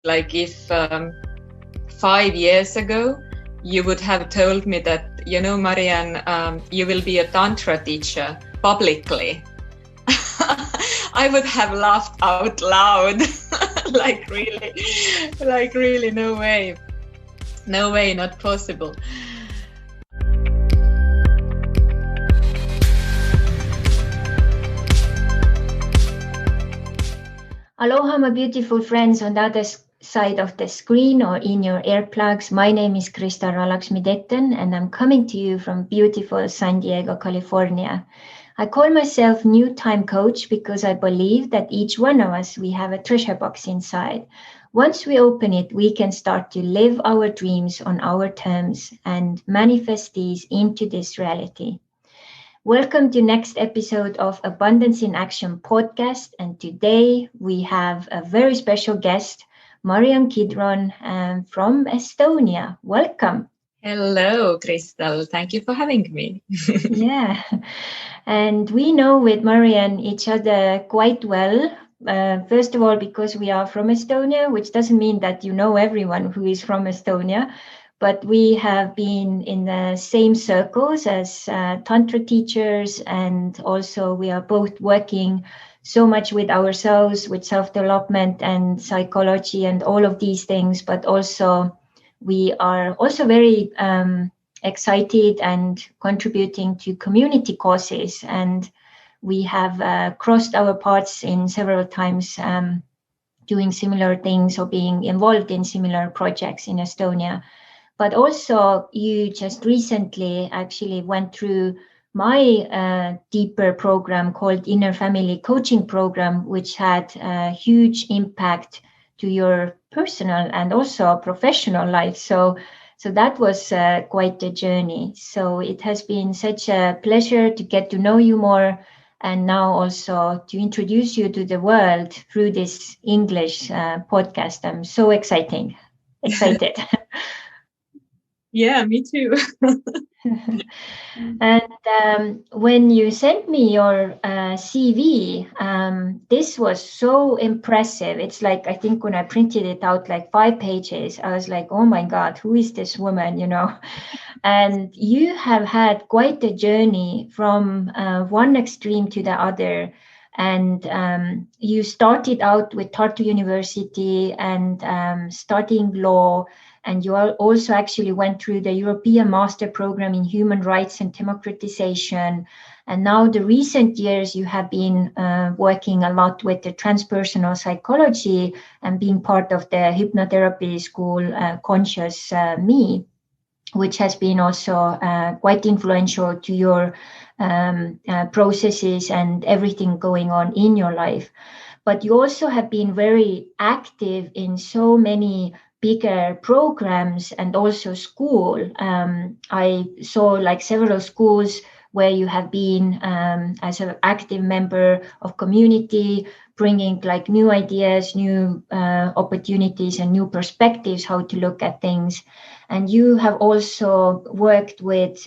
Like if 5 years ago, you would have told me that, Mariann, you will be a tantra teacher publicly. I would have laughed out loud. like really, no way, not possible. Aloha, my beautiful friends on the other side of the screen or in your earplugs. My name is Krista Ralaxmidetten, and I'm coming to you from beautiful San Diego, California. I call myself New Time Coach because I believe that each one of us, we have a treasure box inside. Once we open it, we can start to live our dreams on our terms and manifest these into this reality. Welcome to next episode of Abundance in Action podcast. And today we have a very special guest, Mariann Kidron from Estonia. Welcome. Hello, Crystal. Thank you for having me. Yeah. And we know with Mariann each other quite well. First of all, because we are from Estonia, which doesn't mean that you know everyone who is from Estonia. But we have been in the same circles as tantra teachers, and also we are both working so much with ourselves, with self-development and psychology and all of these things. But also we are also very excited and contributing to community causes. And we have crossed our paths in several times doing similar things or being involved in similar projects in Estonia. But also, you just recently actually went through my deeper program called Inner Family Coaching Program, which had a huge impact to your personal and also professional life. So that was quite a journey. So it has been such a pleasure to get to know you more, and now also to introduce you to the world through this English podcast. I'm so excited. Yeah, me too. And when you sent me your CV, this was so impressive. It's like, I think when I printed it out, like 5 pages, I was like, oh my God, who is this woman, And you have had quite a journey from one extreme to the other. And you started out with Tartu University and studying law. And you also actually went through the European Master Program in Human Rights and Democratization. And now the recent years, you have been working a lot with the transpersonal psychology and being part of the hypnotherapy school, Conscious Me, which has been also quite influential to your processes and everything going on in your life. But you also have been very active in so many bigger programs and also school. I saw like several schools where you have been as an active member of community, bringing like new ideas, new opportunities and new perspectives, how to look at things. And you have also worked with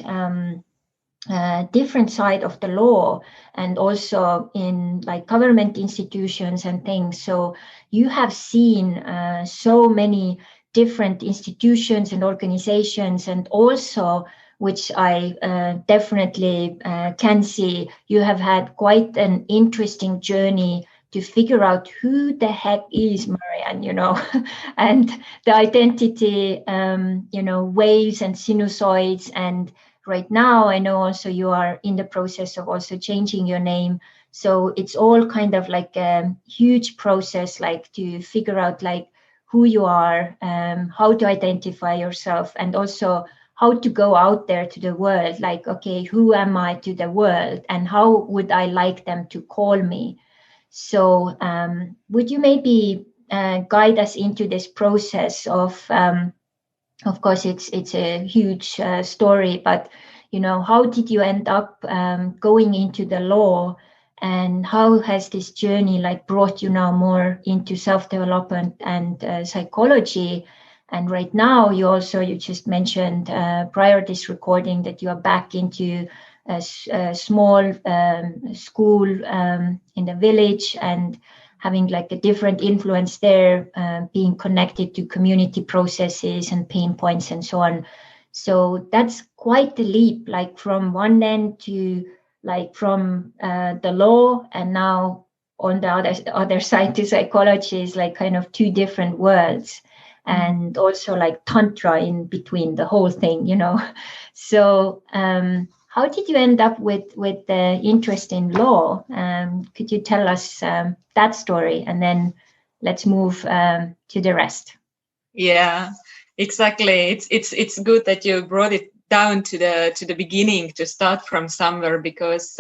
different side of the law and also in like government institutions and things. So you have seen so many different institutions and organizations, and also, which I definitely can see, you have had quite an interesting journey to figure out who the heck is Mariann, and the identity, waves and sinusoids. And right now, I know also you are in the process of also changing your name. So it's all kind of like a huge process, like to figure out like who you are, how to identify yourself, and also how to go out there to the world. Like, okay, who am I to the world, and how would I like them to call me? So would you maybe guide us into this process of course, it's a huge story, but, how did you end up going into the law, and how has this journey like brought you now more into self-development and psychology? And right now, you just mentioned prior to this recording that you are back into a small school in the village, and having like a different influence there, being connected to community processes and pain points and so on. So that's quite the leap, like from one end to like from the law, and now on the other side to psychology is like kind of two different worlds. And also like tantra in between the whole thing, you know. So how did you end up with the interest in law? Could you tell us that story, and then let's move to the rest? Yeah, exactly. It's good that you brought it down to the beginning, to start from somewhere, because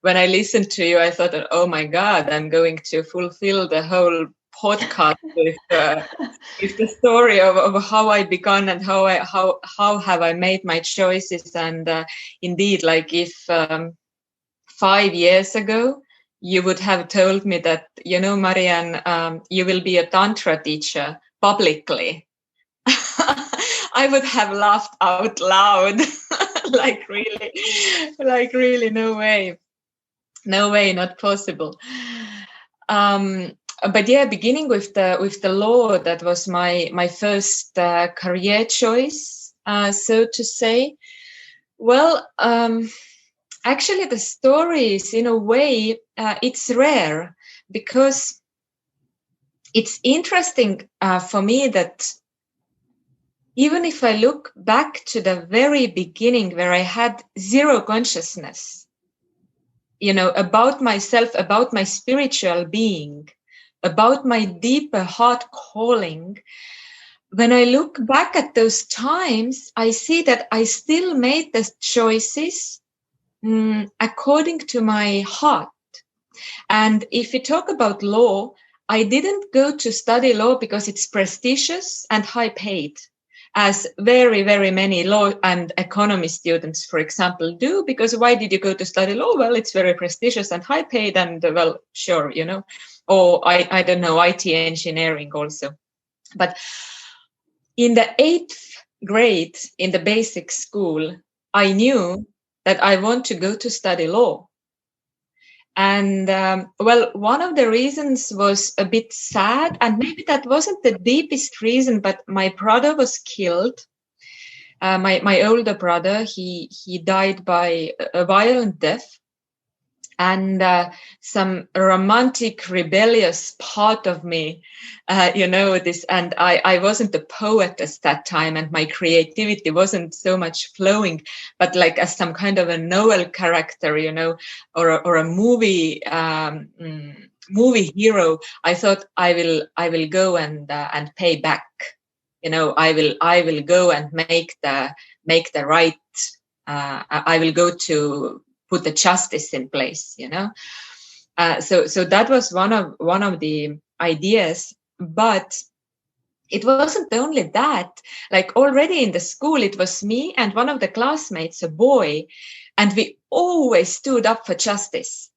when I listened to you, I thought that, oh my God, I'm going to fulfill the whole podcast with the story of how I began and how have I made my choices. And indeed, like if 5 years ago you would have told me that, you know, Mariann, you will be a tantra teacher publicly, I would have laughed out loud. like really, no way, not possible. But yeah, beginning with the law, that was my first career choice, so to say. Well, actually, the story is, in a way, it's rare, because it's interesting for me that even if I look back to the very beginning, where I had zero consciousness, you know, about myself, about my spiritual being, about my deeper heart calling, when I look back at those times, I see that I still made the choices according to my heart. And if you talk about law, I didn't go to study law because it's prestigious and high paid, as very, very many law and economy students, for example, do. Because why did you go to study law? Well, it's very prestigious and high paid, and well, sure, you know, or I don't know, IT engineering also. But in the 8th grade in the basic school, I knew that I want to go to study law. And well, one of the reasons was a bit sad, and maybe that wasn't the deepest reason, but my brother was killed. My older brother, he died by a violent death. And some romantic, rebellious part of me, you know, this, and I wasn't a poet at that time, and my creativity wasn't so much flowing, but like as some kind of a novel character, you know, or a movie movie hero, I thought I will go and pay back, you know, I will go and make the right. I will go to put the justice in place, you know. So that was one of the ideas. But it wasn't only that. Like already in the school, it was me and one of the classmates, a boy, and we always stood up for justice.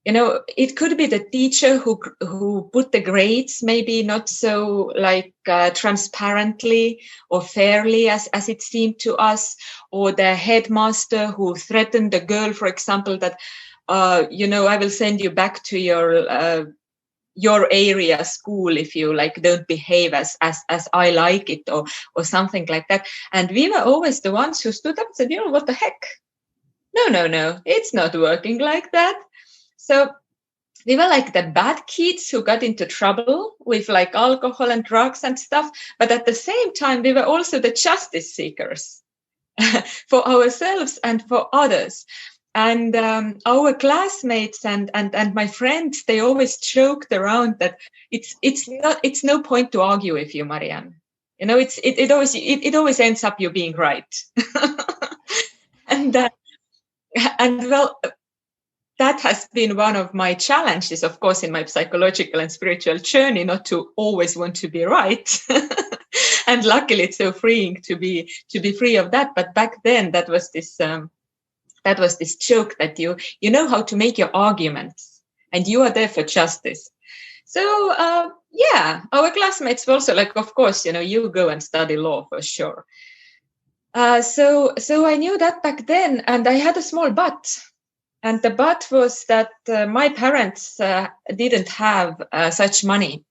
You know, it could be the teacher who put the grades maybe not so like transparently or fairly as it seemed to us, or the headmaster who threatened the girl, for example, that you know, I will send you back to your area school if you like don't behave as I like it, or something like that. And we were always the ones who stood up and said, you know, what the heck? No, it's not working like that. So we were like the bad kids who got into trouble with like alcohol and drugs and stuff. But at the same time, we were also the justice seekers for ourselves and for others. And our classmates and my friends, they always joked around that it's no point to argue with you, Mariann. You know, it always ends up you being right. and well, that has been one of my challenges, of course, in my psychological and spiritual journey, not to always want to be right. And luckily, it's so freeing to be free of that. But back then, that was this joke that you know how to make your arguments, and you are there for justice. So yeah, our classmates were also like, of course, you know, you go and study law for sure. So I knew that back then, and I had a small but. And the but was that my parents didn't have such money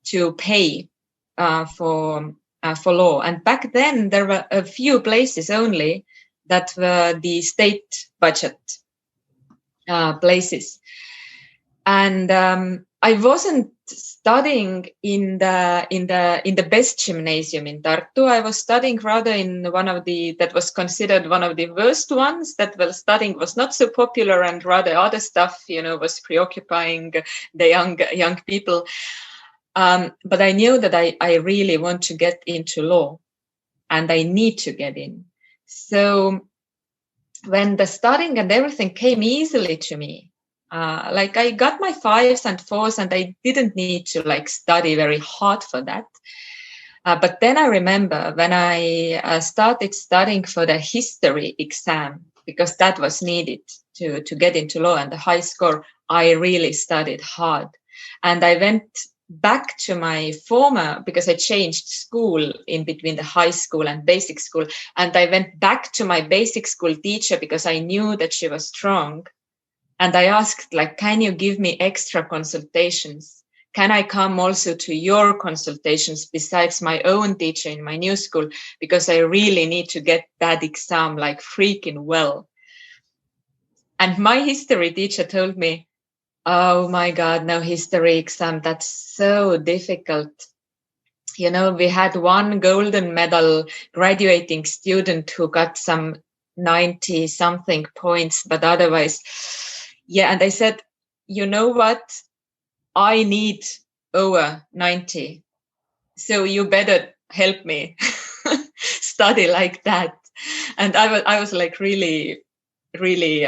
to pay for law. And back then there were a few places only that were the state budget places. And I wasn't studying in the best gymnasium in Tartu. I was studying rather in that was considered one of the worst ones. That studying was not so popular, and rather other stuff, was preoccupying the young people. But I knew that I really want to get into law, and I need to get in. So when the studying and everything came easily to me, like I got my 5s and 4s, and I didn't need to study very hard for that. But then I remember when I started studying for the history exam, because that was needed to get into law and the high score, I really studied hard. And I went back to my former, because I changed school in between the high school and basic school. And I went back to my basic school teacher because I knew that she was strong. And I asked, can you give me extra consultations? Can I come also to your consultations besides my own teacher in my new school? Because I really need to get that exam freaking well. And my history teacher told me, oh my God, no, history exam, that's so difficult. We had one golden medal graduating student who got some 90 something points, but otherwise, yeah. And I said, you know what? I need over 90. So you better help me study like that. And I was really, really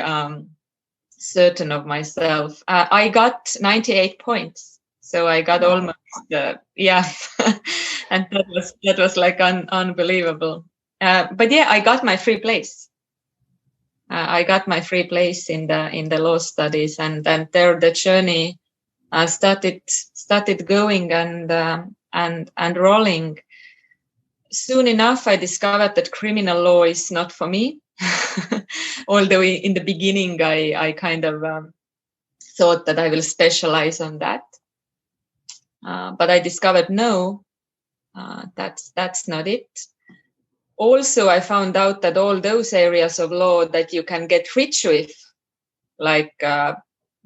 certain of myself. I got 98 points. So I got almost, yeah. And that was unbelievable. But yeah, I got my free place. I got my free place in the law studies, and there the journey started going and rolling. Soon enough, I discovered that criminal law is not for me. Although in the beginning, I kind of thought that I will specialize on that. But I discovered no, that's not it. Also, I found out that all those areas of law that you can get rich with, like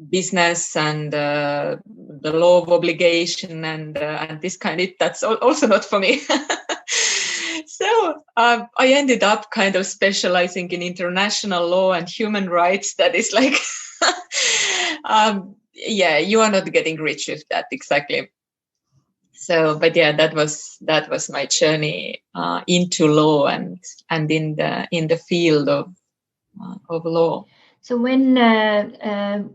business and the law of obligation and this kind of, that's also not for me. So I ended up kind of specializing in international law and human rights. That is yeah, you are not getting rich with that exactly. So, but yeah, that was my journey into law and in the field of law. So when,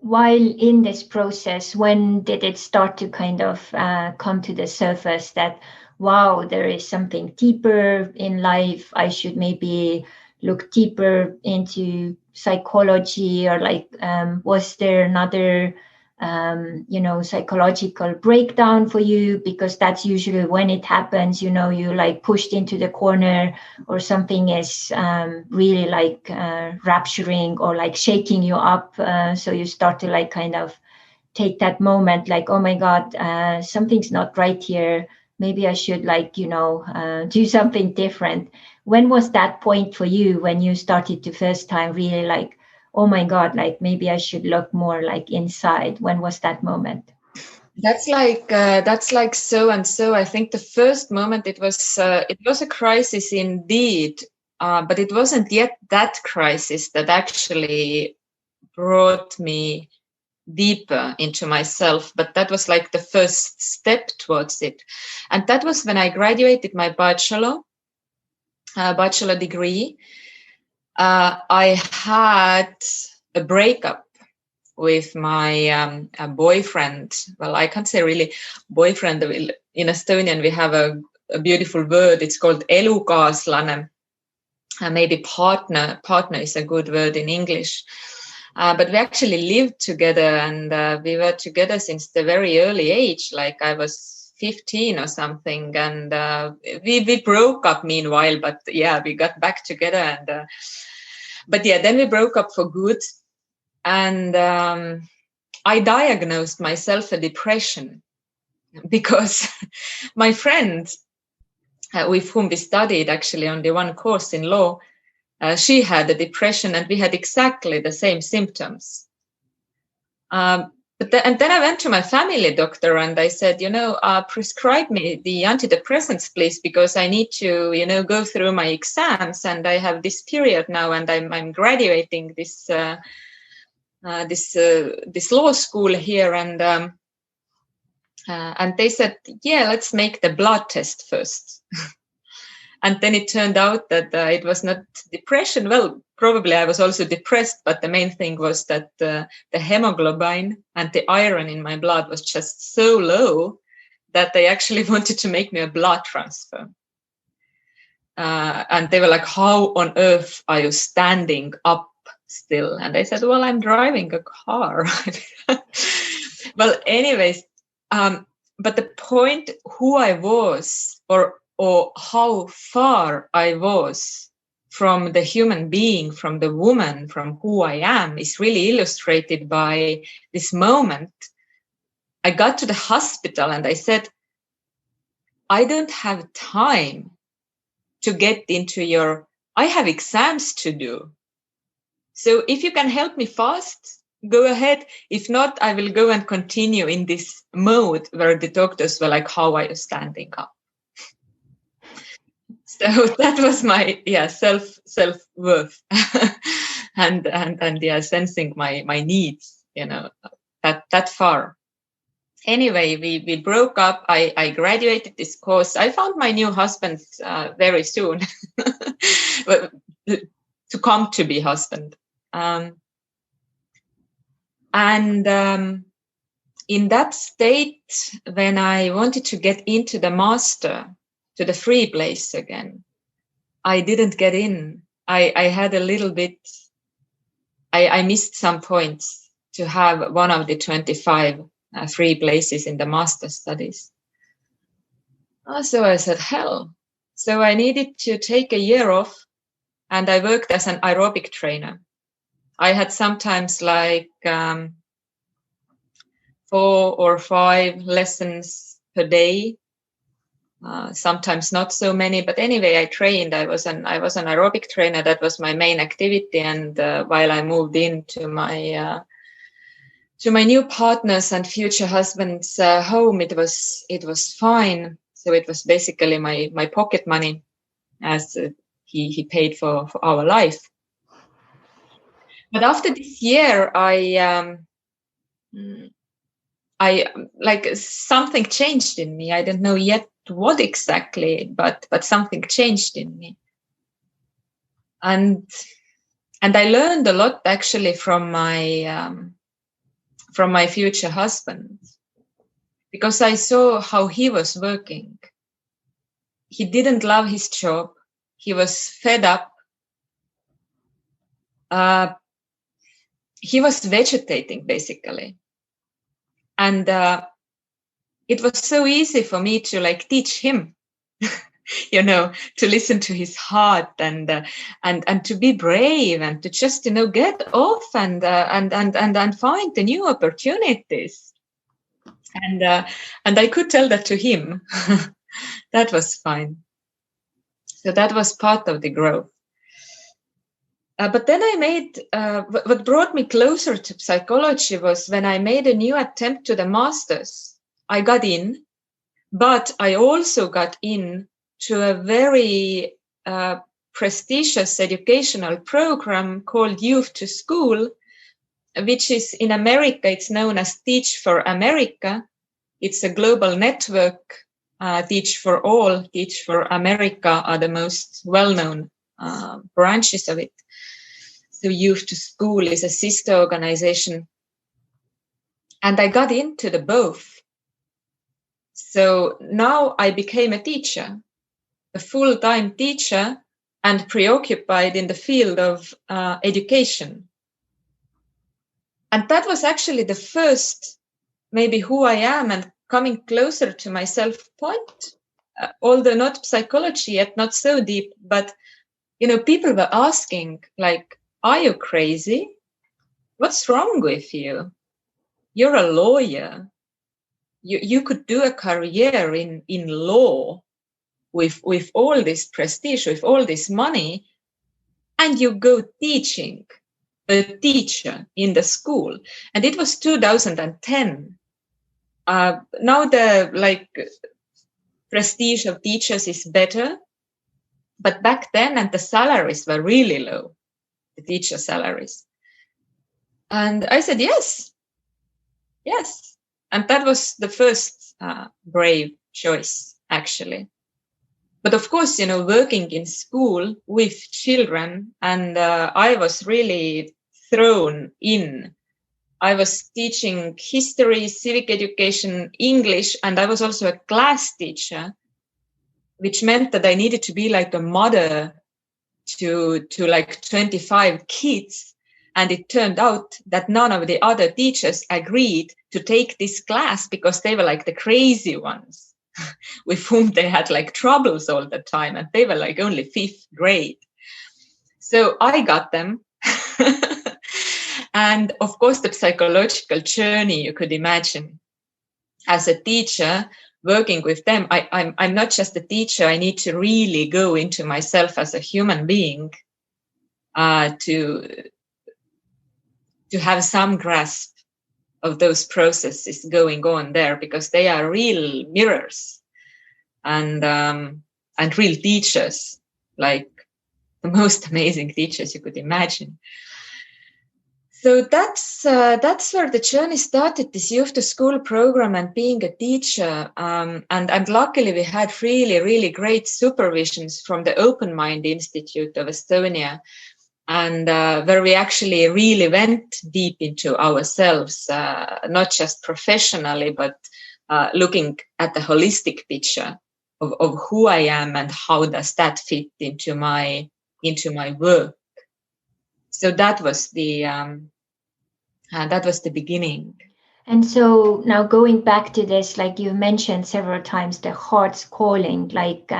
while in this process, when did it start to kind of come to the surface that, wow, there is something deeper in life. I should maybe look deeper into psychology, or was there another psychological breakdown for you? Because that's usually when it happens, you pushed into the corner, or something is really rapturing or shaking you up. So you start to kind of take that moment, oh my God, something's not right here. Maybe I should do something different. When was that point for you, when you started to first time really oh my God, maybe I should look more inside? When was that moment? That's so and so. I think the first moment it was a crisis indeed, but it wasn't yet that crisis that actually brought me deeper into myself. But that was the first step towards it, and that was when I graduated my bachelor degree. I had a breakup with my boyfriend. Well, I can't say really boyfriend. In Estonian, we have a beautiful word. It's called elukaaslane. Maybe partner. Partner is a good word in English. But we actually lived together, and we were together since the very early age. I was 15 or something, and we broke up meanwhile. But yeah, we got back together, and but yeah, then we broke up for good. And I diagnosed myself a depression because my friend with whom we studied actually on the one course in law, she had a depression and we had exactly the same symptoms. And then I went to my family doctor and I said, prescribe me the antidepressants, please, because I need to, go through my exams and I have this period now and I'm graduating this law school here. And they said, yeah, let's make the blood test first. And then it turned out that it was not depression. Well, probably I was also depressed, but the main thing was that the hemoglobin and the iron in my blood was just so low that they actually wanted to make me a blood transfer. And they were like, how on earth are you standing up still? And I said, well, I'm driving a car. Well, anyways, but the point who I was or how far I was from the human being, from the woman, from who I am, is really illustrated by this moment. I got to the hospital and I said, I don't have time to get into I have exams to do. So if you can help me fast, go ahead. If not, I will go and continue in this mode where the doctors were like, how are you standing up? So that was my self-worth and sensing my needs, that far. Anyway, we broke up. I graduated this course. I found my new husband very soon to come to be husband. In that state, when I wanted to get into the master, to the free place again, I didn't get in. I had a little bit, I missed some points to have one of the 25 free places in the master studies. So I said, hell. So I needed to take a year off and I worked as an aerobic trainer. I had sometimes like 4 or 5 lessons per day. Sometimes not so many, but anyway, I trained. I was an aerobic trainer. That was my main activity. And while I moved into my new partner's and future husband's home, it was fine. So it was basically my pocket money, as he paid for our life. But after this year, I like something changed in me. I don't know yet what exactly, but something changed in me. And I learned a lot actually from my future husband, because I saw how he was working. He didn't love his job. He was fed up. He was vegetating basically. And it was so easy for me to like teach him, to listen to his heart and to be brave and to just, get off and find the new opportunities. And I could tell that to him. That was fine. So that was part of the growth. But then I made, what brought me closer to psychology was when I made a new attempt to the master's. I got in, but I also got in to a very prestigious educational program called Youth to School, which is in America, it's known as Teach for America. It's a global network. Teach for All, Teach for America are the most well-known branches of it. So Youth to School is a sister organization. And I got into the both. So now I became a teacher, a full-time teacher, and preoccupied in the field of education. And that was actually the first, maybe who I am and coming closer to myself point, although not psychology yet, not so deep, but, people were asking, like, are you crazy? what's wrong with you? You're a lawyer. You could do a career in law with all this prestige, with all this money, and you go teaching, a teacher in the school. And it was 2010. Now the prestige of teachers is better, but back then, and the salaries were really low, the teacher salaries. And I said, yes. And that was the first brave choice, actually. But of course, working in school with children, and I was really thrown in. I was teaching history, civic education, English, and I was also a class teacher, which meant that I needed to be like a mother to like 25 kids. And it turned out that none of the other teachers agreed to take this class because they were like the crazy ones with whom they had like troubles all the time. And they were like only 5th grade. So I got them. And of course, the psychological journey you could imagine. As a teacher, working with them, I'm not just a teacher. I need to really go into myself as a human being to have some grasp of those processes going on there, because they are real mirrors and real teachers, like the most amazing teachers you could imagine. So that's where the journey started, this youth to school program and being a teacher. And luckily we had really, really great supervisions from the Open Mind Institute of Estonia, and where we actually really went deep into ourselves, not just professionally, but looking at the holistic picture of who I am and how does that fit into my work. So that was the beginning. And so now going back to this, like you mentioned several times, the heart's calling, like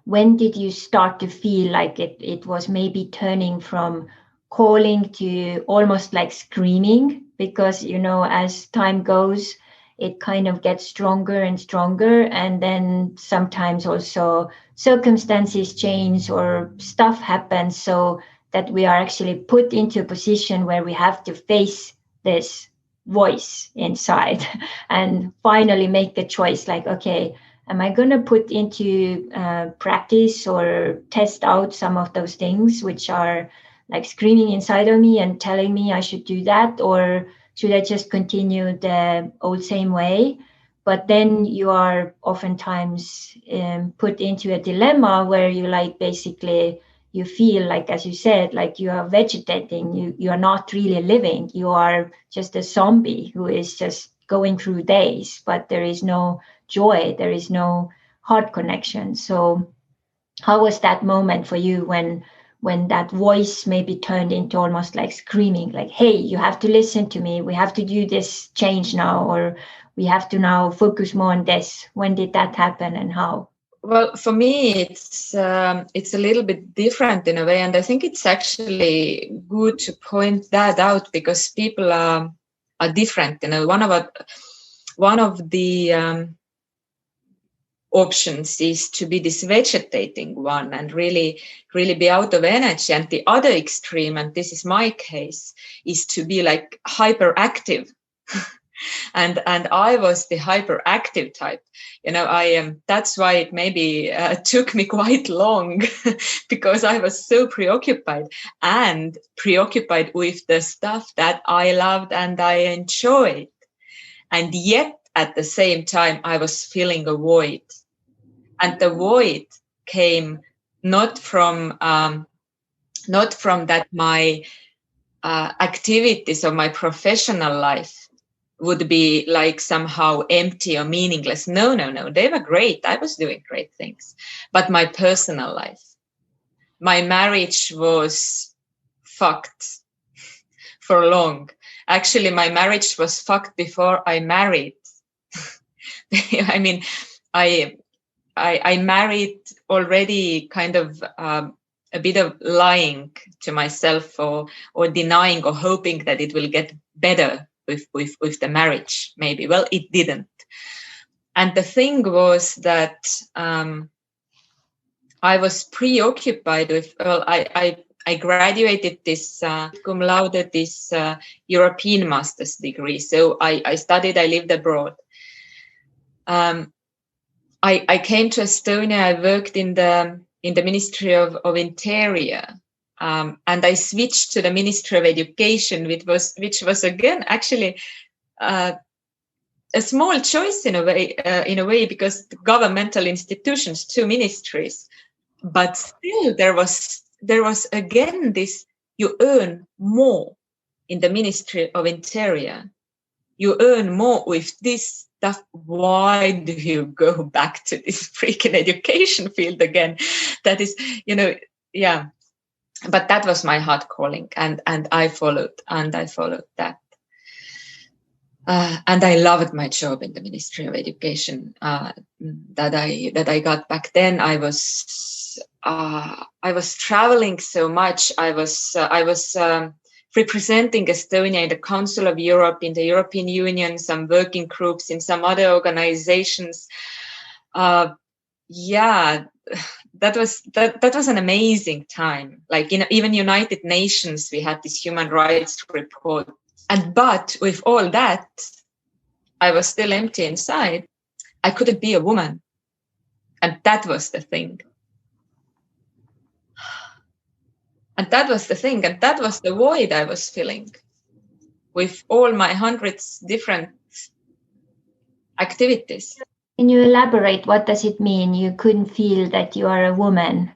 when did you start to feel like it was maybe turning from calling to almost like screaming? Because, as time goes, it kind of gets stronger and stronger. And then sometimes also circumstances change or stuff happens so that we are actually put into a position where we have to face this voice inside and finally make the choice, like, okay, am I going to put into practice or test out some of those things which are like screaming inside of me and telling me I should do that, or should I just continue the old same way? But then you are oftentimes put into a dilemma where you like basically you feel like, as you said, like you are vegetating, you are not really living, you are just a zombie who is just going through days, but there is no joy, there is no heart connection. So how was that moment for you when that voice maybe turned into almost like screaming, like, hey, you have to listen to me, we have to do this change now, or we have to now focus more on this? When did that happen and how? Well, for me, it's a little bit different in a way, and I think it's actually good to point that out because people are different. One of the options is to be this vegetating one and really be out of energy, and the other extreme, and this is my case, is to be like hyperactive. And I was the hyperactive type. I am. That's why it maybe took me quite long because I was so preoccupied with the stuff that I loved and I enjoyed. And yet at the same time, I was feeling a void. And the void came not from that my activities of my professional life would be like somehow empty or meaningless. No. They were great. I was doing great things. But my personal life, my marriage was fucked for long. Actually, my marriage was fucked before I married. I mean, I married already kind of a bit of lying to myself, or denying or hoping that it will get better with the marriage, maybe. Well, it didn't. And the thing was that I was preoccupied with, well, I graduated this cum laude, this European master's degree. So I studied, I lived abroad. I came to Estonia, I worked in the Ministry of Interior. And I switched to the Ministry of Education, which was again actually a small choice in a way, because the governmental institutions, 2 ministries, but still there was again this: you earn more in the Ministry of Interior, you earn more with this stuff. Why do you go back to this freaking education field again? That is, yeah. But that was my heart calling, and I followed that. And I loved my job in the Ministry of Education that I got back then. I was traveling so much. I was representing Estonia in the Council of Europe, in the European Union, some working groups, in some other organizations. That was an amazing time. Like, even United Nations, we had this human rights report. But with all that, I was still empty inside. I couldn't be a woman. And that was the thing. And that was the thing. And that was the void I was filling with all my hundreds different activities. Can you elaborate? What does it mean? You couldn't feel that you are a woman.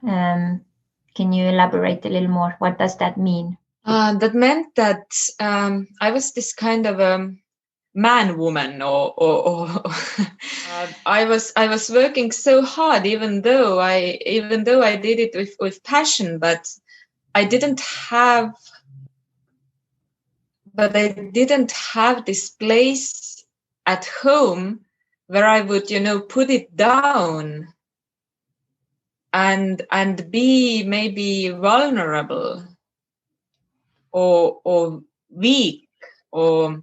Can you elaborate a little more? What does that mean? That meant that I was this kind of man woman, or I was working so hard, even though I did it with passion, but I didn't have this place at home where I would, put it down and be maybe vulnerable or weak, or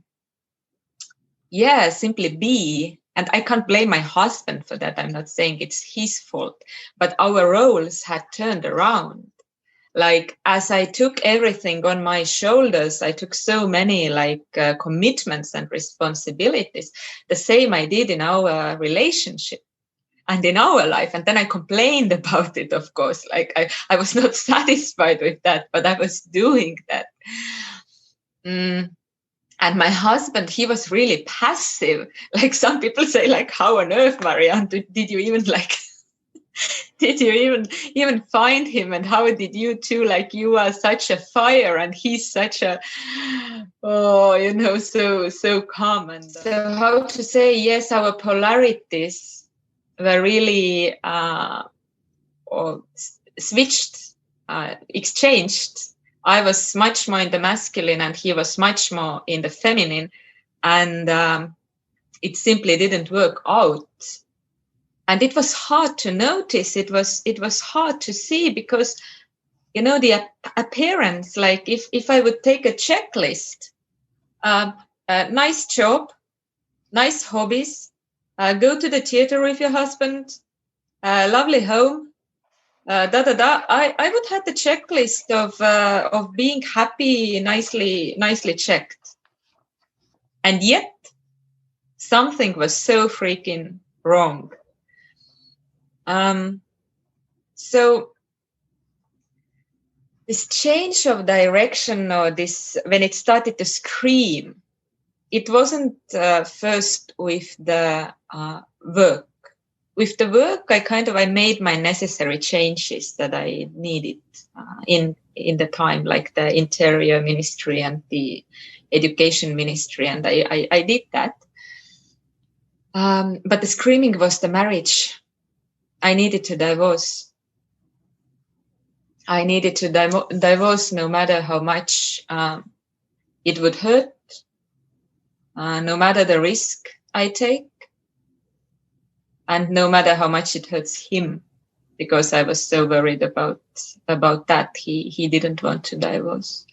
simply be. And I can't blame my husband for that. I'm not saying it's his fault, but our roles had turned around. Like, as I took everything on my shoulders, I took so many commitments and responsibilities. The same I did in our relationship and in our life. And then I complained about it, of course. Like, I was not satisfied with that, but I was doing that. And my husband, he was really passive. Like, some people say, like, how on earth, Mariann, did you even did you even find him? And how did you two, like, you are such a fire and he's such a, so calm. And so, how to say, yes, our polarities were really switched, exchanged. I was much more in the masculine and he was much more in the feminine. And it simply didn't work out. And it was hard to notice. It was hard to see, because, the appearance, like if I would take a checklist, nice job, nice hobbies, go to the theater with your husband, lovely home, I would have the checklist of being happy, nicely checked. And yet something was so freaking wrong. So this change of direction, or this, when it started to scream, it wasn't first with the work. With the work, I made my necessary changes that I needed in the time, like the Interior Ministry and the Education Ministry, and I did that. But the screaming was the marriage. I needed to divorce. I needed to divorce, no matter how much it would hurt, no matter the risk I take, and no matter how much it hurts him. because I was so worried about that. He didn't want to divorce.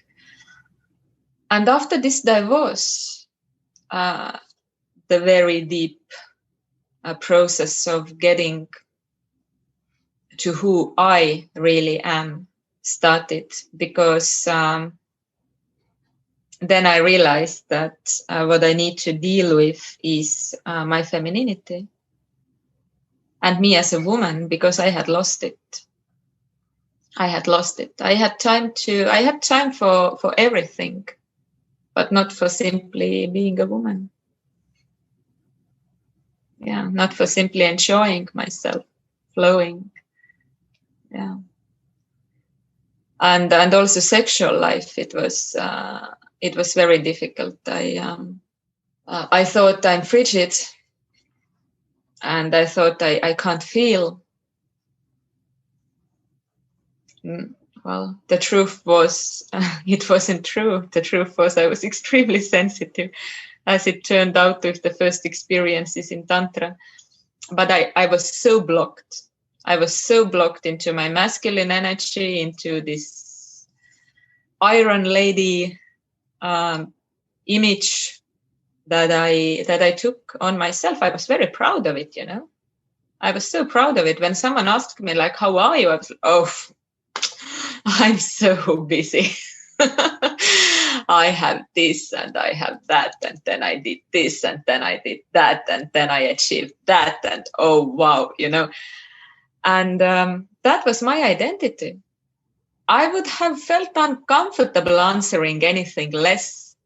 And after this divorce, the very deep process of getting to who I really am started, because then I realized that what I need to deal with is my femininity and me as a woman, because I had lost it. I had time for everything, but not for simply being a woman. Yeah, not for simply enjoying myself, flowing. Yeah. And also sexual life, it was very difficult. I thought I'm frigid, and I thought I can't feel. Well, the truth was, it wasn't true. The truth was I was extremely sensitive, as it turned out with the first experiences in Tantra. But I was so blocked. I was so blocked into my masculine energy, into this Iron Lady image that I took on myself. I was very proud of it, you know. I was so proud of it. When someone asked me, like, how are you? I was like, oh, I'm so busy. I have this and I have that, and then I did this and then I did that, and then I achieved that, and oh wow, you know. And that was my identity. I would have felt uncomfortable answering anything less.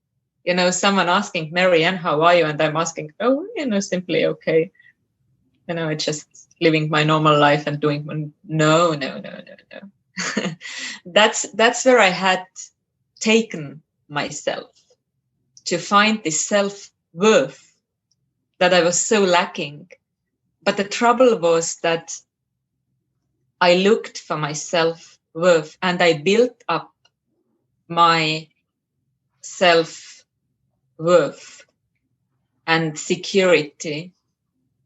You know, someone asking, Mariann, how are you? And I'm asking, oh, you know, simply okay. You know, just living my normal life and doing, no. That's where I had taken myself, to find this self-worth that I was so lacking. But the trouble was that I looked for my self-worth and I built up my self-worth and security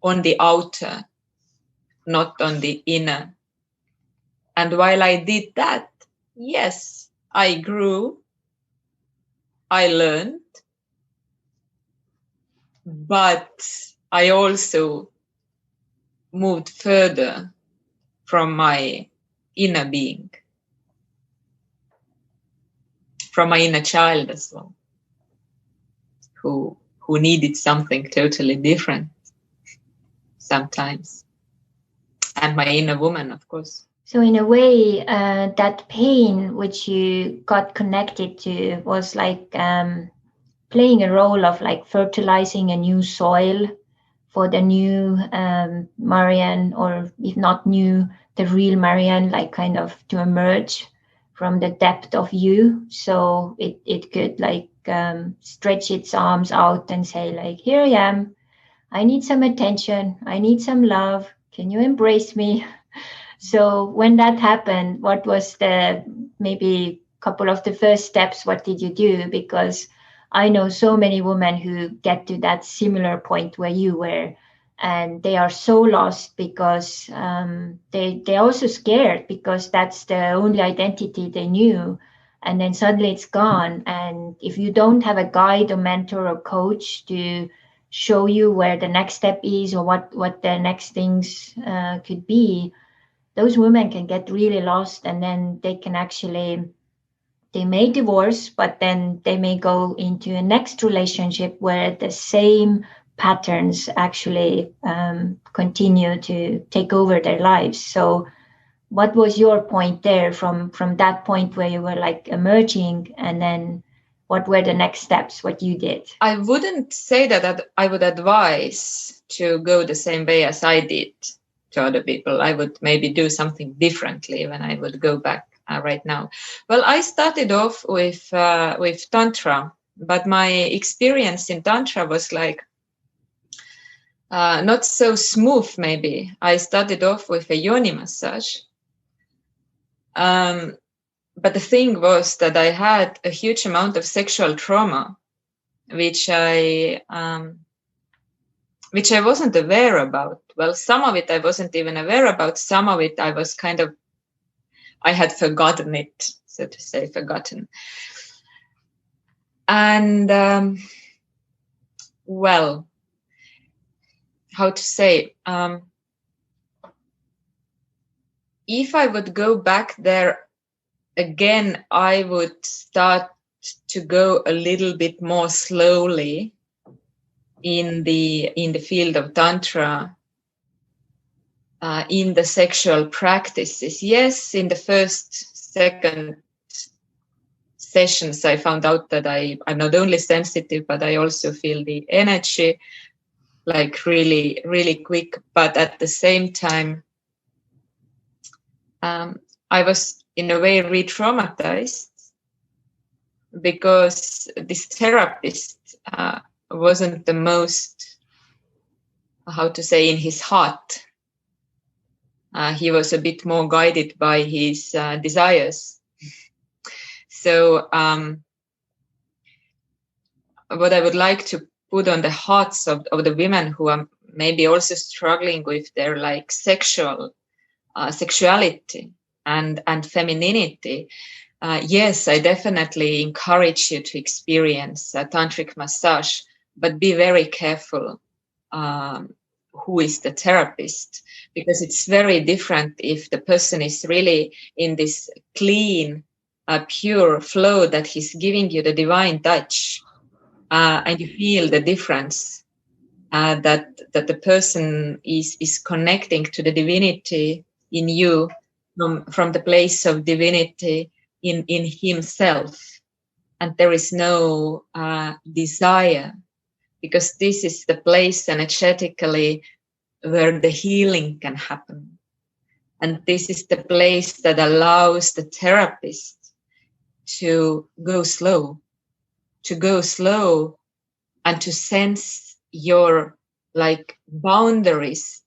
on the outer, not on the inner. And while I did that, yes, I grew, I learned, but I also moved further from my inner being, from my inner child as well, who needed something totally different sometimes, and my inner woman, of course. So in a way, that pain which you got connected to was like playing a role of like fertilizing a new soil for the new Mariann, or if not new, the real Mariann, like kind of to emerge from the depth of you. So it could like stretch its arms out and say like, here I am. I need some attention. I need some love. Can you embrace me? So when that happened, what was the maybe couple of the first steps? What did you do? Because I know so many women who get to that similar point where you were, and they are so lost because they're also scared, because that's the only identity they knew. And then suddenly it's gone. And if you don't have a guide or mentor or coach to show you where the next step is, or what the next things could be, those women can get really lost, and then they may divorce, but then they may go into a next relationship where the same patterns actually continue to take over their lives. So what was your point there from that point where you were like emerging, and then what were the next steps, what you did? I wouldn't say that I would advise to go the same way as I did to other people. I would maybe do something differently when I would go back right now. Well, I started off with Tantra, but my experience in Tantra was like not so smooth, maybe. I started off with a yoni massage. But the thing was that I had a huge amount of sexual trauma, which I wasn't aware about. Well, some of it I wasn't even aware about. Some of it I was I had forgotten it, so to say, forgotten. And well, how to say, if I would go back there again, I would start to go a little bit more slowly in the field of tantra, in the sexual practices. Yes, in the first, second sessions, I found out that I'm not only sensitive, but I also feel the energy like really, really quick. But at the same time, I was in a way re-traumatized because this therapist wasn't the most, how to say, in his heart. He was a bit more guided by his desires. So what I would like to put on the hearts of the women who are maybe also struggling with their like sexuality and femininity. Yes, I definitely encourage you to experience a tantric massage, but be very careful who is the therapist, because it's very different if the person is really in this clean, pure flow that he's giving you the divine touch, and you feel the difference, that the person is connecting to the divinity in you from the place of divinity in himself, and there is no desire, because this is the place energetically where the healing can happen, and this is the place that allows the therapist to go slow and to sense your like boundaries,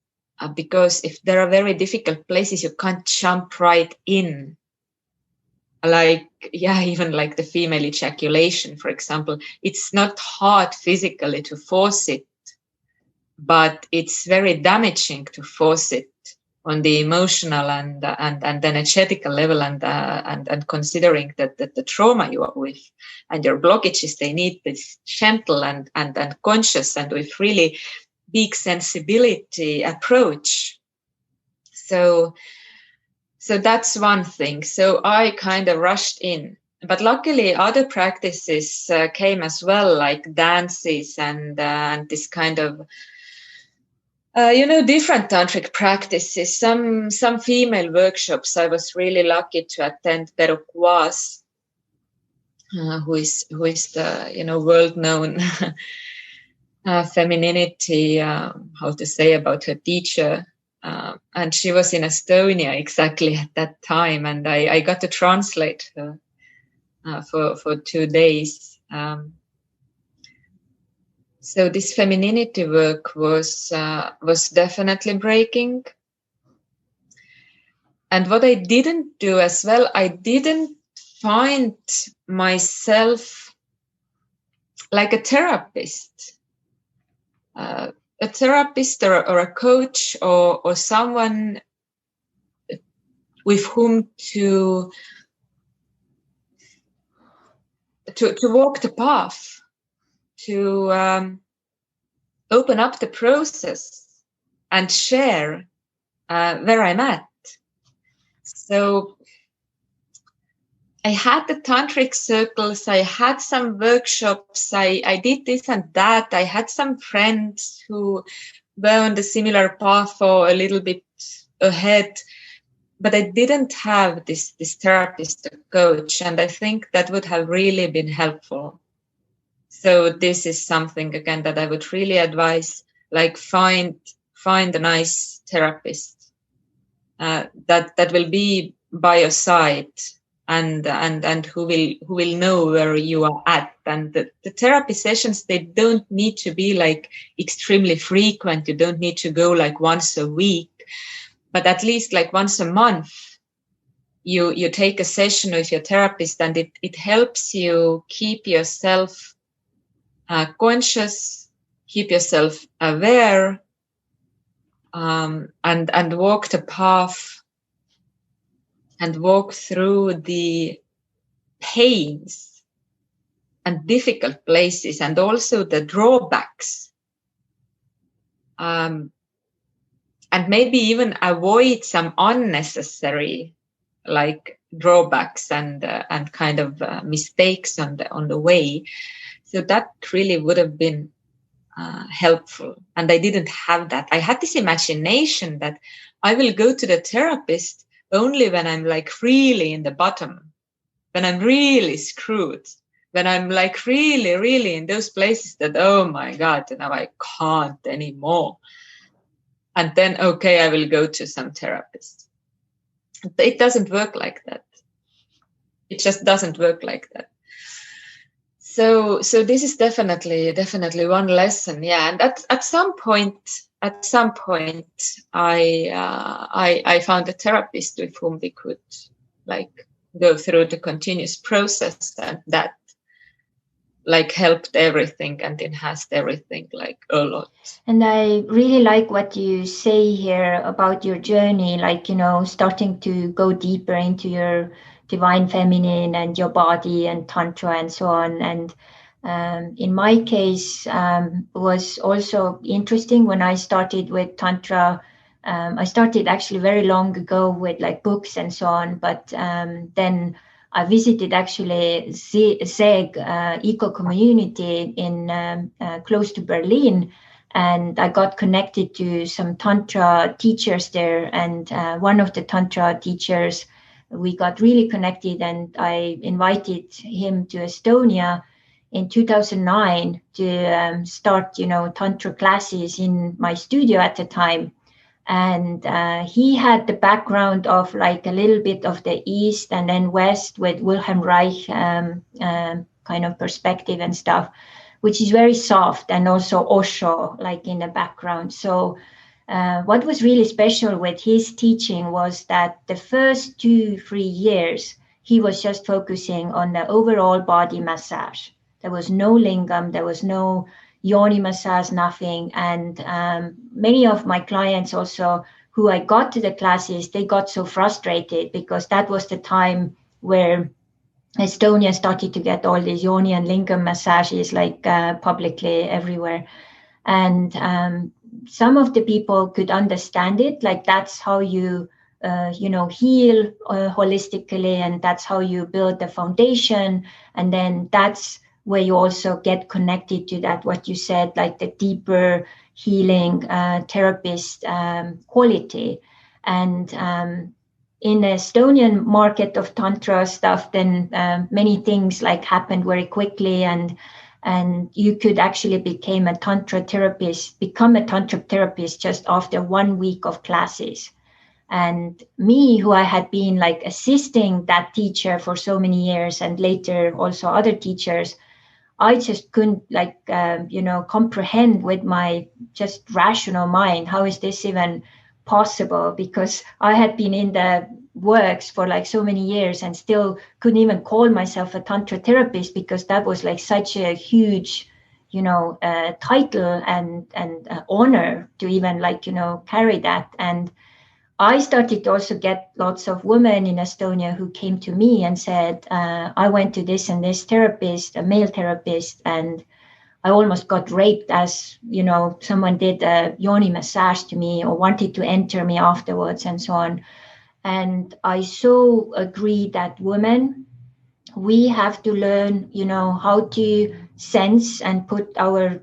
because if there are very difficult places, you can't jump right in. Like, yeah, even like the female ejaculation, for example, it's not hard physically to force it, but it's very damaging to force it on the emotional and energetical level, and considering that the trauma you are with and your blockages, they need this gentle and conscious and with really big sensibility approach. So that's one thing. So I kind of rushed in, but luckily other practices came as well, like dances and this kind of different tantric practices. Some female workshops. I was really lucky to attend Pero Kwas, who is the world-known femininity. How to say about her teacher. And she was in Estonia exactly at that time, and I got to translate her for 2 days. So this femininity work was definitely breaking. And what I didn't do as well, I didn't find myself like a therapist. A therapist or a coach or someone with whom to walk the path, to open up the process and share where I'm at. So I had the tantric circles, I had some workshops, I did this and that. I had some friends who were on the similar path or a little bit ahead, but I didn't have this therapist or coach, and I think that would have really been helpful. So this is something, again, that I would really advise, like find a nice therapist that will be by your side, and who will know where you are at. And the therapy sessions, they don't need to be like extremely frequent. You don't need to go like once a week, but at least like once a month you take a session with your therapist, and it helps you keep yourself conscious, keep yourself aware, and walk the path and walk through the pains and difficult places and also the drawbacks, and maybe even avoid some unnecessary like drawbacks and kind of mistakes on the way. So that really would have been helpful. And I didn't have that. I had this imagination that I will go to the therapist only when I'm like really in the bottom, when I'm really screwed, when I'm like really, really in those places that, oh my God, now I can't anymore. And then, okay, I will go to some therapist. It doesn't work like that. It just doesn't work like that. So this is definitely one lesson. Yeah. And at some point, I found a therapist with whom we could like go through the continuous process, and that like helped everything and enhanced everything like a lot. And I really like what you say here about your journey, like, starting to go deeper into your divine feminine and your body and tantra and so on. And in my case, was also interesting when I started with tantra. I started actually very long ago with like books and so on, but then I visited actually Zeg eco community in close to Berlin, and I got connected to some tantra teachers there. And one of the tantra teachers, we got really connected, and I invited him to Estonia in 2009 to start, tantra classes in my studio at the time. And he had the background of like a little bit of the East and then West with Wilhelm Reich kind of perspective and stuff, which is very soft, and also Osho like in the background. So what was really special with his teaching was that the first 2-3 years, he was just focusing on the overall body massage. There was no lingam, there was no yoni massage, nothing. And many of my clients also who I got to the classes, they got so frustrated because that was the time where Estonia started to get all these yoni and lingam massages like publicly everywhere. And some of the people could understand it, like that's how you heal holistically, and that's how you build the foundation. And then that's where you also get connected to that, what you said, like the deeper healing therapist quality. And in the Estonian market of tantra stuff, then many things like happened very quickly, and you could actually become a tantra therapist just after 1 week of classes. And me, who I had been like assisting that teacher for so many years, and later also other teachers, I just couldn't comprehend with my just rational mind, how is this even possible? Because I had been in the works for like so many years and still couldn't even call myself a tantra therapist, because that was like such a huge, title and honor to even carry that. And I started to also get lots of women in Estonia who came to me and said, I went to this and this therapist, a male therapist, and I almost got raped as, someone did a yoni massage to me or wanted to enter me afterwards and so on. And I so agree that women, we have to learn, how to sense and put our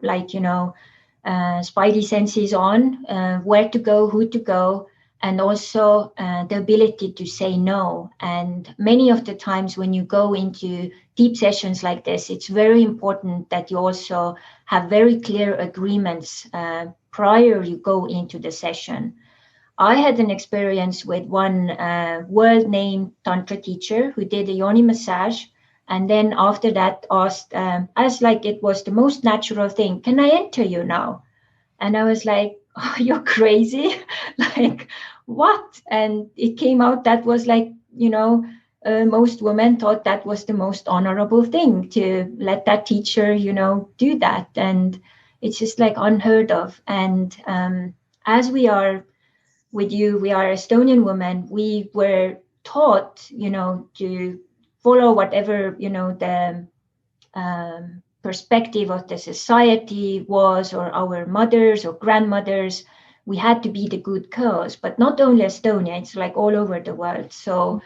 spidey senses on, where to go, who to go, and also the ability to say no. And many of the times when you go into deep sessions like this, it's very important that you also have very clear agreements prior you go into the session. I had an experience with one world-named tantra teacher who did a yoni massage, and then after that asked, as like it was the most natural thing, can I enter you now? And I was like, oh, you're crazy. Like, what? And it came out that was like, most women thought that was the most honorable thing to let that teacher, do that. And it's just like unheard of. And as we are with you, we are Estonian women, we were taught, to follow whatever, the perspective of the society was, or our mothers or grandmothers. We had to be the good girls, but not only Estonia, it's like all over the world. So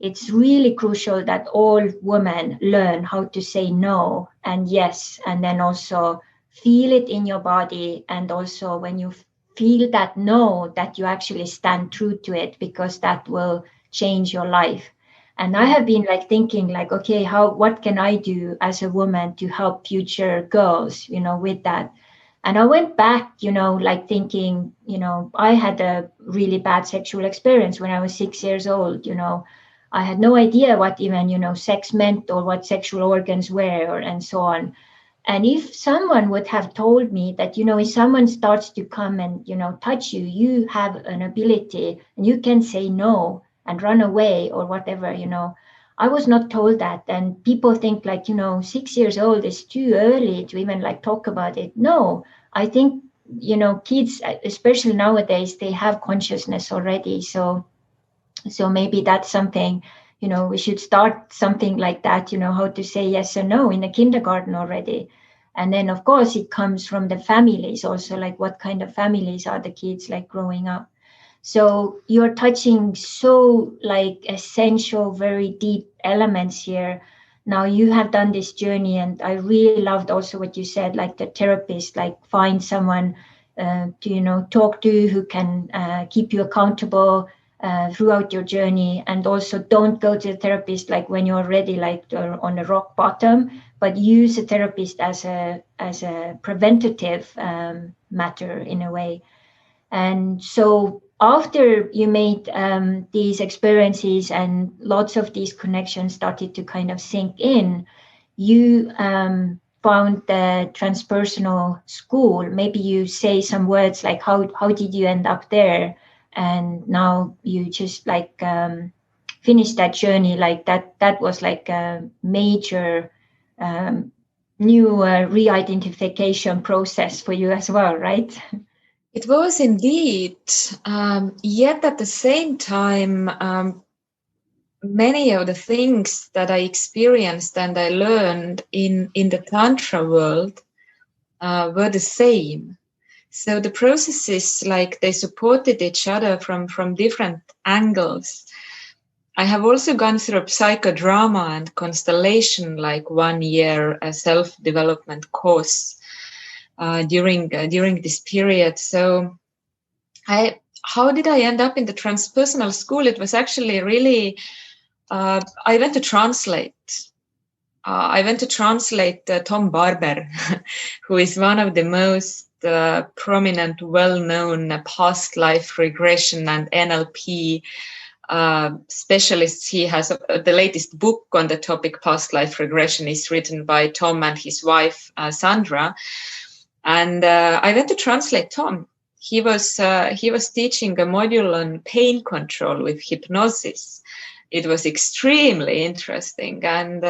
it's really crucial that all women learn how to say no and yes, and then also feel it in your body. And also when you feel that no, that you actually stand true to it, because that will change your life. And I have been like thinking like, okay, what can I do as a woman to help future girls, with that? And I went back, like thinking, I had a really bad sexual experience when I was 6 years old. I had no idea what even, sex meant, or what sexual organs were, and so on. And if someone would have told me that, if someone starts to come and, touch you, you have an ability and you can say no and run away or whatever, I was not told that. And people think like, 6 years old is too early to even like talk about it. No, I think, kids, especially nowadays, they have consciousness already. So maybe that's something, we should start something like that, how to say yes or no in the kindergarten already. And then of course it comes from the families also, like what kind of families are the kids like growing up. So you're touching so like essential, very deep elements here. Now you have done this journey, and I really loved also what you said, like the therapist, like find someone to talk to, who can keep you accountable throughout your journey. And also don't go to the therapist like when you're already like on a rock bottom, but use a therapist as a preventative matter in a way. And so after you made these experiences and lots of these connections started to kind of sink in, you found the Transpersonal school. Maybe you say some words like how did you end up there? And now you just like finished that journey, like that was like a major new re-identification process for you as well, right? It was indeed. Yet at the same time, many of the things that I experienced and I learned in the Tantra world were the same. So the processes, like they supported each other from different angles. I have also gone through psychodrama and constellation, like 1 year self-development course during this period. So how did I end up in the Transpersonal school? It was actually really, I went to translate. Tom Barber, who is one of the most prominent, well-known past life regression and NLP specialists. He has the latest book on the topic, past life regression, is written by Tom and his wife, Sandra. And I went to translate Tom. He was teaching a module on pain control with hypnosis. It was extremely interesting, and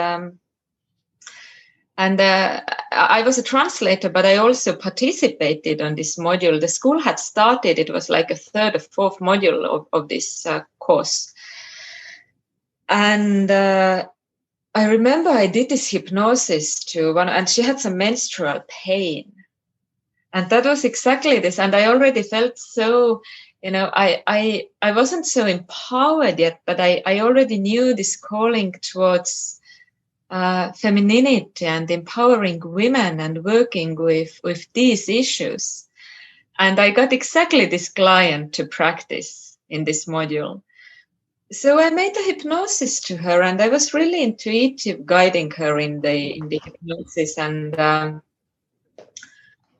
I was a translator, but I also participated on this module. The school had started; it was like a third or fourth module of this course, and I remember I did this hypnosis to one, and she had some menstrual pain. And that was exactly this. And I already felt so, I wasn't so empowered yet, but I already knew this calling towards femininity and empowering women and working with these issues. And I got exactly this client to practice in this module. So I made a hypnosis to her, and I was really intuitive guiding her in the hypnosis.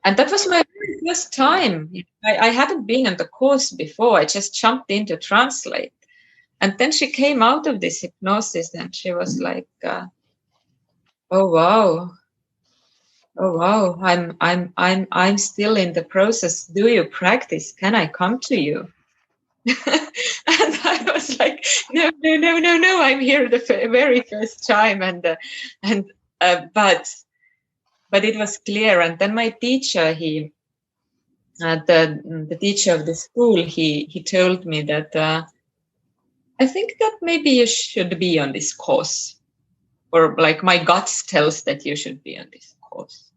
And that was my very first time. I hadn't been on the course before. I just jumped in to translate. And then she came out of this hypnosis and she was like, oh wow, I'm still in the process. Do you practice? Can I come to you? And I was like, no, I'm here the very first time. But it was clear. And then my teacher, he the teacher of the school, he told me that I think that maybe you should be on this course, or like my guts tells that you should be on this course.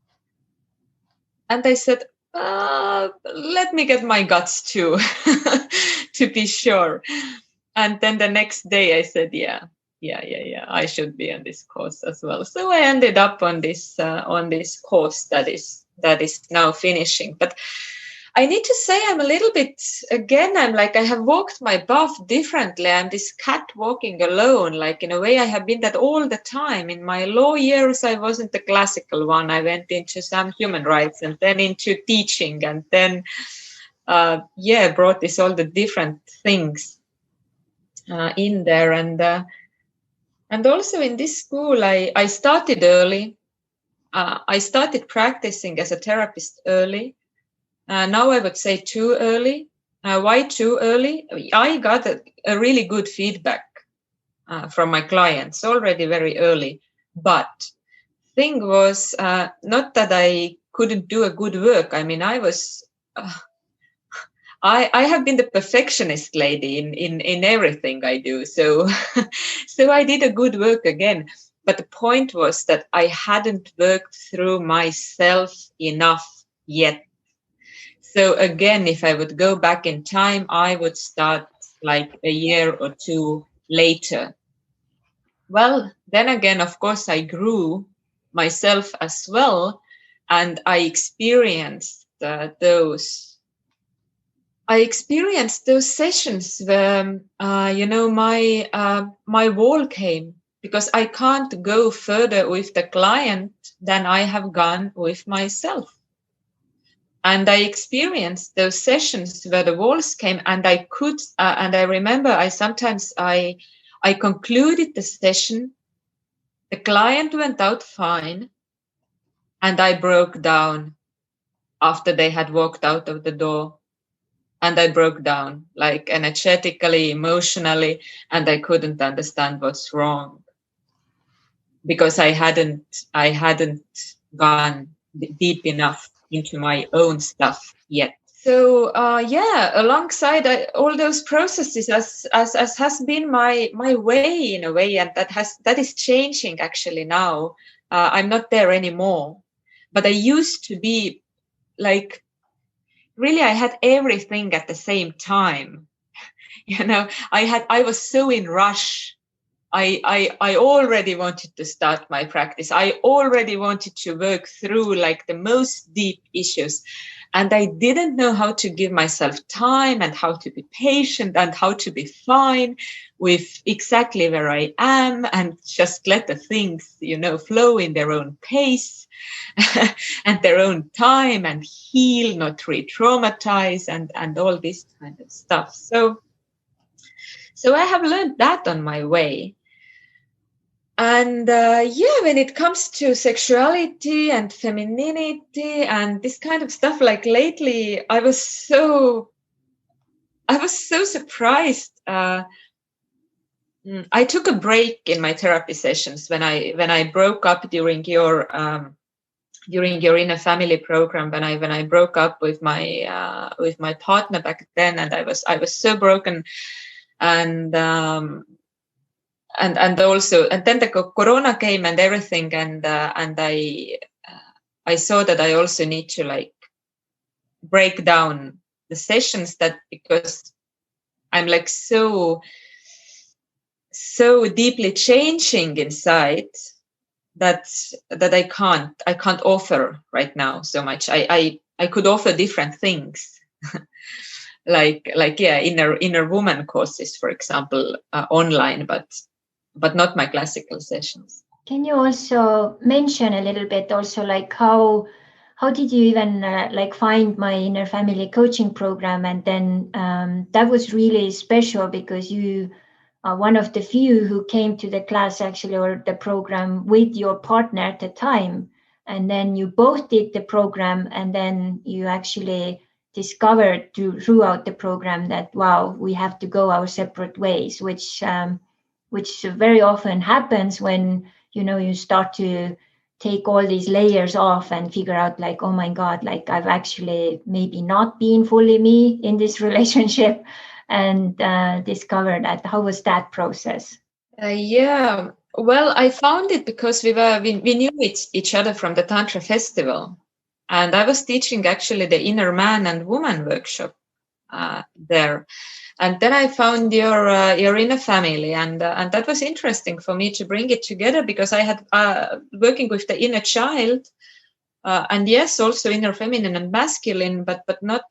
And I said, let me get my guts too, to be sure. And then the next day I said, yeah, I should be on this course as well. So I ended up on this course that is now finishing. But I need to say I'm a little bit, again, I'm like, I have walked my path differently. I'm this cat walking alone. Like, in a way, I have been that all the time. In my law years, I wasn't the classical one. I went into some human rights and then into teaching, and then, brought this all the different things in there. And also in this school, I started early. I started practicing as a therapist early. Now I would say too early. Why too early? I got a really good feedback from my clients already very early. But thing was not that I couldn't do a good work. I mean, I was... I have been the perfectionist lady in everything I do. So, so I did a good work again. But the point was that I hadn't worked through myself enough yet. So again, if I would go back in time, I would start like a year or two later. Well, then again, of course, I grew myself as well. And I experienced those sessions where, my wall came, because I can't go further with the client than I have gone with myself. And I experienced those sessions where the walls came, and I could, and I remember I concluded the session, the client went out fine, and I broke down after they had walked out of the door. And I broke down, like energetically, emotionally, and I couldn't understand what's wrong, because I hadn't gone deep enough into my own stuff yet. So alongside all those processes, as has been my way in a way, and that is changing actually now. I'm not there anymore, but I used to be like, really, I had everything at the same time. I was so in rush. I already wanted to start my practice. I already wanted to work through like the most deep issues. And I didn't know how to give myself time, and how to be patient, and how to be fine with exactly where I am, and just let the things, flow in their own pace and their own time, and heal, not re-traumatize, and all this kind of stuff. So I have learned that on my way. And when it comes to sexuality and femininity and this kind of stuff, like lately, I was so surprised. I took a break in my therapy sessions when I broke up during your Inner Family program. When I broke up with my partner back then, and I was so broken, and also, and then the corona came and everything, and I saw that I also need to like break down the sessions, that because I'm like so deeply changing inside that I can't offer right now so much. I could offer different things. like inner woman courses, for example, online, but not my classical sessions. Can you also mention a little bit also like how did you even find my Inner Family coaching program? And then that was really special, because you are one of the few who came to the class actually, or the program, with your partner at the time. And then you both did the program, and then you actually discovered throughout the program that, wow, we have to go our separate ways, which very often happens when you start to take all these layers off and figure out like, oh my God, like I've actually maybe not been fully me in this relationship, and discover that? How was that process? Yeah, well, I found it because we knew each other from the Tantra festival, and I was teaching actually the Inner Man and Woman workshop there, and then I found your Inner Family, and that was interesting for me to bring it together, because I had working with the inner child, and yes, also inner feminine and masculine, but not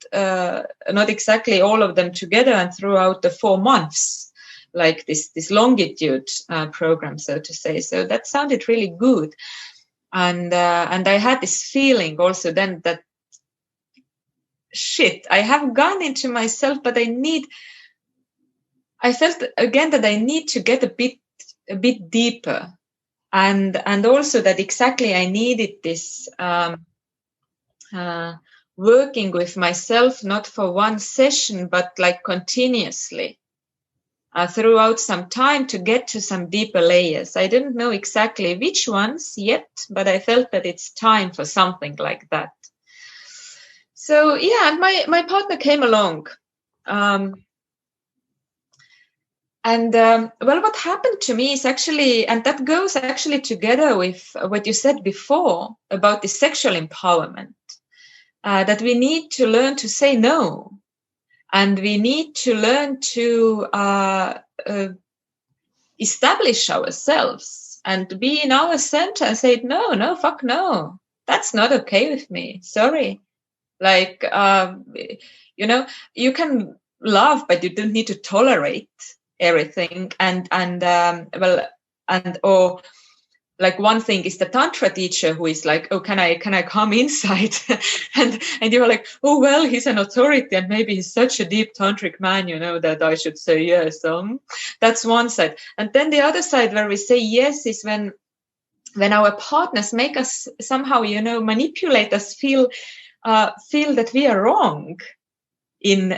exactly all of them together and throughout the 4 months, like this longitude program, so to say. So that sounded really good, and I had this feeling also then that shit, I have gone into myself, but I felt again that I need to get a bit deeper, and also that exactly I needed this working with myself, not for one session, but like continuously throughout some time, to get to some deeper layers. I didn't know exactly which ones yet, but I felt that it's time for something like that. So yeah, and my partner came along. Well, what happened to me is actually, and that goes actually together with what you said before about the sexual empowerment, that we need to learn to say no. And we need to learn to establish ourselves and be in our center and say, no, fuck no. That's not okay with me. Sorry. Like, you can love, but you don't need to tolerate everything. Or like one thing is the Tantra teacher who is like, oh, can I come inside? and you're like, oh, well, he's an authority and maybe he's such a deep Tantric man, that I should say yes. That's one side. And then the other side where we say yes is when our partners make us somehow, manipulate us, feel that we are wrong in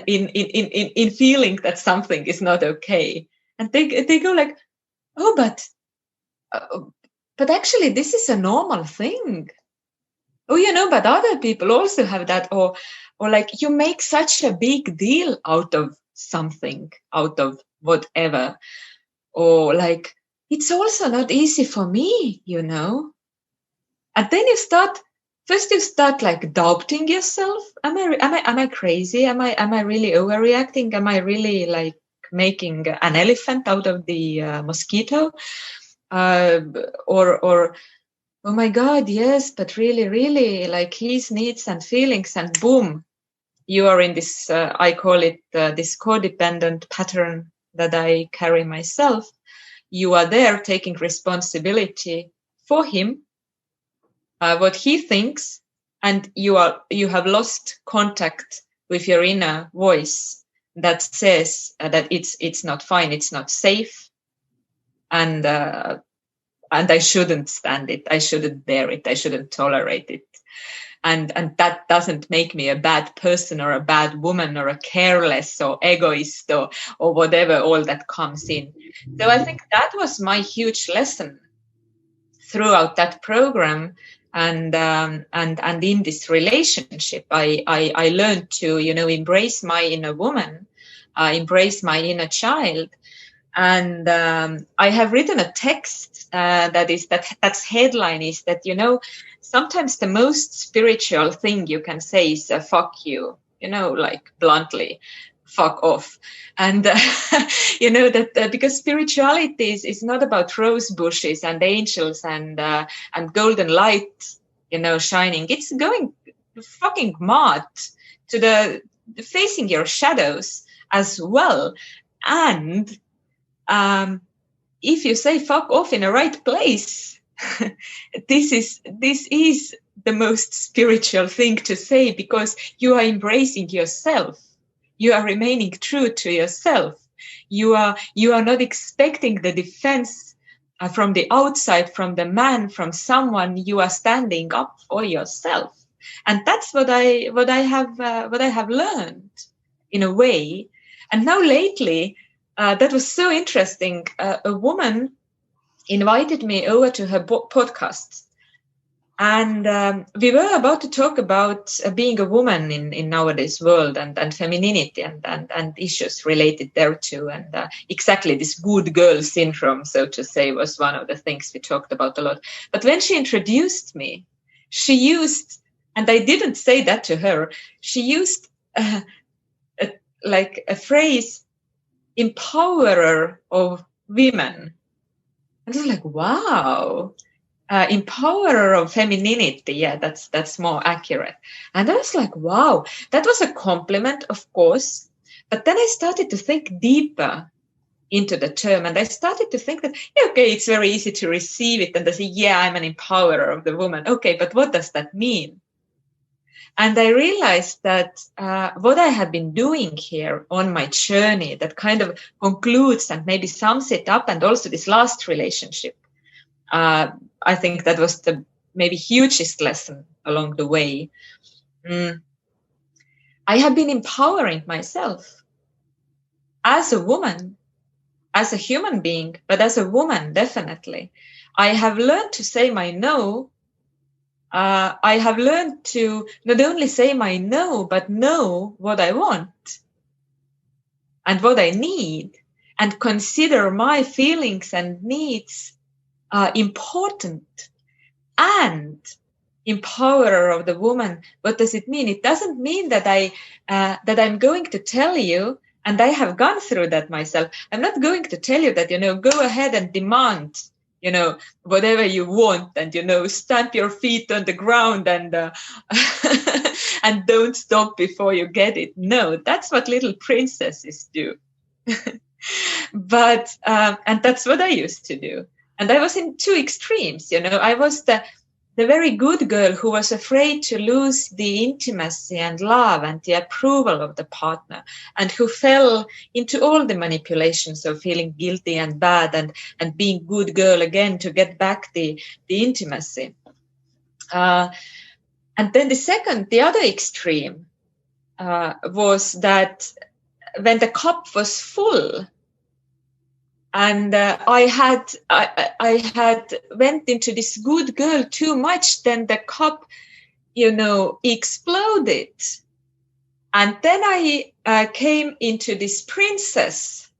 feeling that something is not okay. And they go like, oh, but actually, this is a normal thing. Oh, but other people also have that. Or like you make such a big deal out of something, out of whatever. Or like, it's also not easy for me, And then you start like doubting yourself. Am I crazy? Am I really overreacting? Am I really like making an elephant out of the mosquito? Or oh my God, yes, but really like his needs and feelings, and boom, you are in this, I call it this codependent pattern that I carry myself. You are there taking responsibility for him, what he thinks, and you have lost contact with your inner voice that says that it's not fine, it's not safe. And I shouldn't stand it. I shouldn't bear it. I shouldn't tolerate it. And that doesn't make me a bad person or a bad woman or a careless or egoist or whatever, all that comes in. So I think that was my huge lesson throughout that program. And in this relationship, I learned to, embrace my inner woman, embrace my inner child. And I have written a text that's headline is that, sometimes the most spiritual thing you can say is fuck you, like bluntly, fuck off. And, that because spirituality is not about rose bushes and angels and golden light, shining. It's going fucking mad to the facing your shadows as well. And if you say fuck off in the right place, this is the most spiritual thing to say, because you are embracing yourself. You are remaining true to yourself. You are not expecting the defense from the outside, from the man, from someone. You are standing up for yourself, and that's what I have learned in a way. And now lately. That was so interesting. A woman invited me over to her podcast, And we were about to talk about being a woman in nowadays world, and femininity and issues related thereto. And exactly this good girl syndrome, so to say, was one of the things we talked about a lot. But when she introduced me, she used, and I didn't say that to her, she used like a phrase, empowerer of women. And I was like, wow. Empowerer of femininity, yeah, that's more accurate. And I was like, wow, that was a compliment, of course. But then I started to think deeper into the term, and I started to think that, yeah, okay, it's very easy to receive it and to say, yeah, I'm an empowerer of the woman. Okay, but what does that mean? And I realized that what I have been doing here on my journey that kind of concludes and maybe sums it up, and also this last relationship, I think that was the maybe hugest lesson along the way. I have been empowering myself as a woman, as a human being, but as a woman, definitely. I have learned to say my no. I have learned to not only say my no, but know what I want and what I need, and consider my feelings and needs important. And empowerer of the woman, what does it mean? It doesn't mean that I'm going to tell you, and I have gone through that myself, I'm not going to tell you that, go ahead and demand, whatever you want, and, stamp your feet on the ground and and don't stop before you get it. No, that's what little princesses do. But and that's what I used to do. And I was in two extremes, I was the very good girl who was afraid to lose the intimacy and love and the approval of the partner, and who fell into all the manipulations of feeling guilty and bad and being good girl again to get back the intimacy. And then the other extreme was that when the cup was full, and I had went into this good girl too much, then the cup, exploded. And then I came into this princess,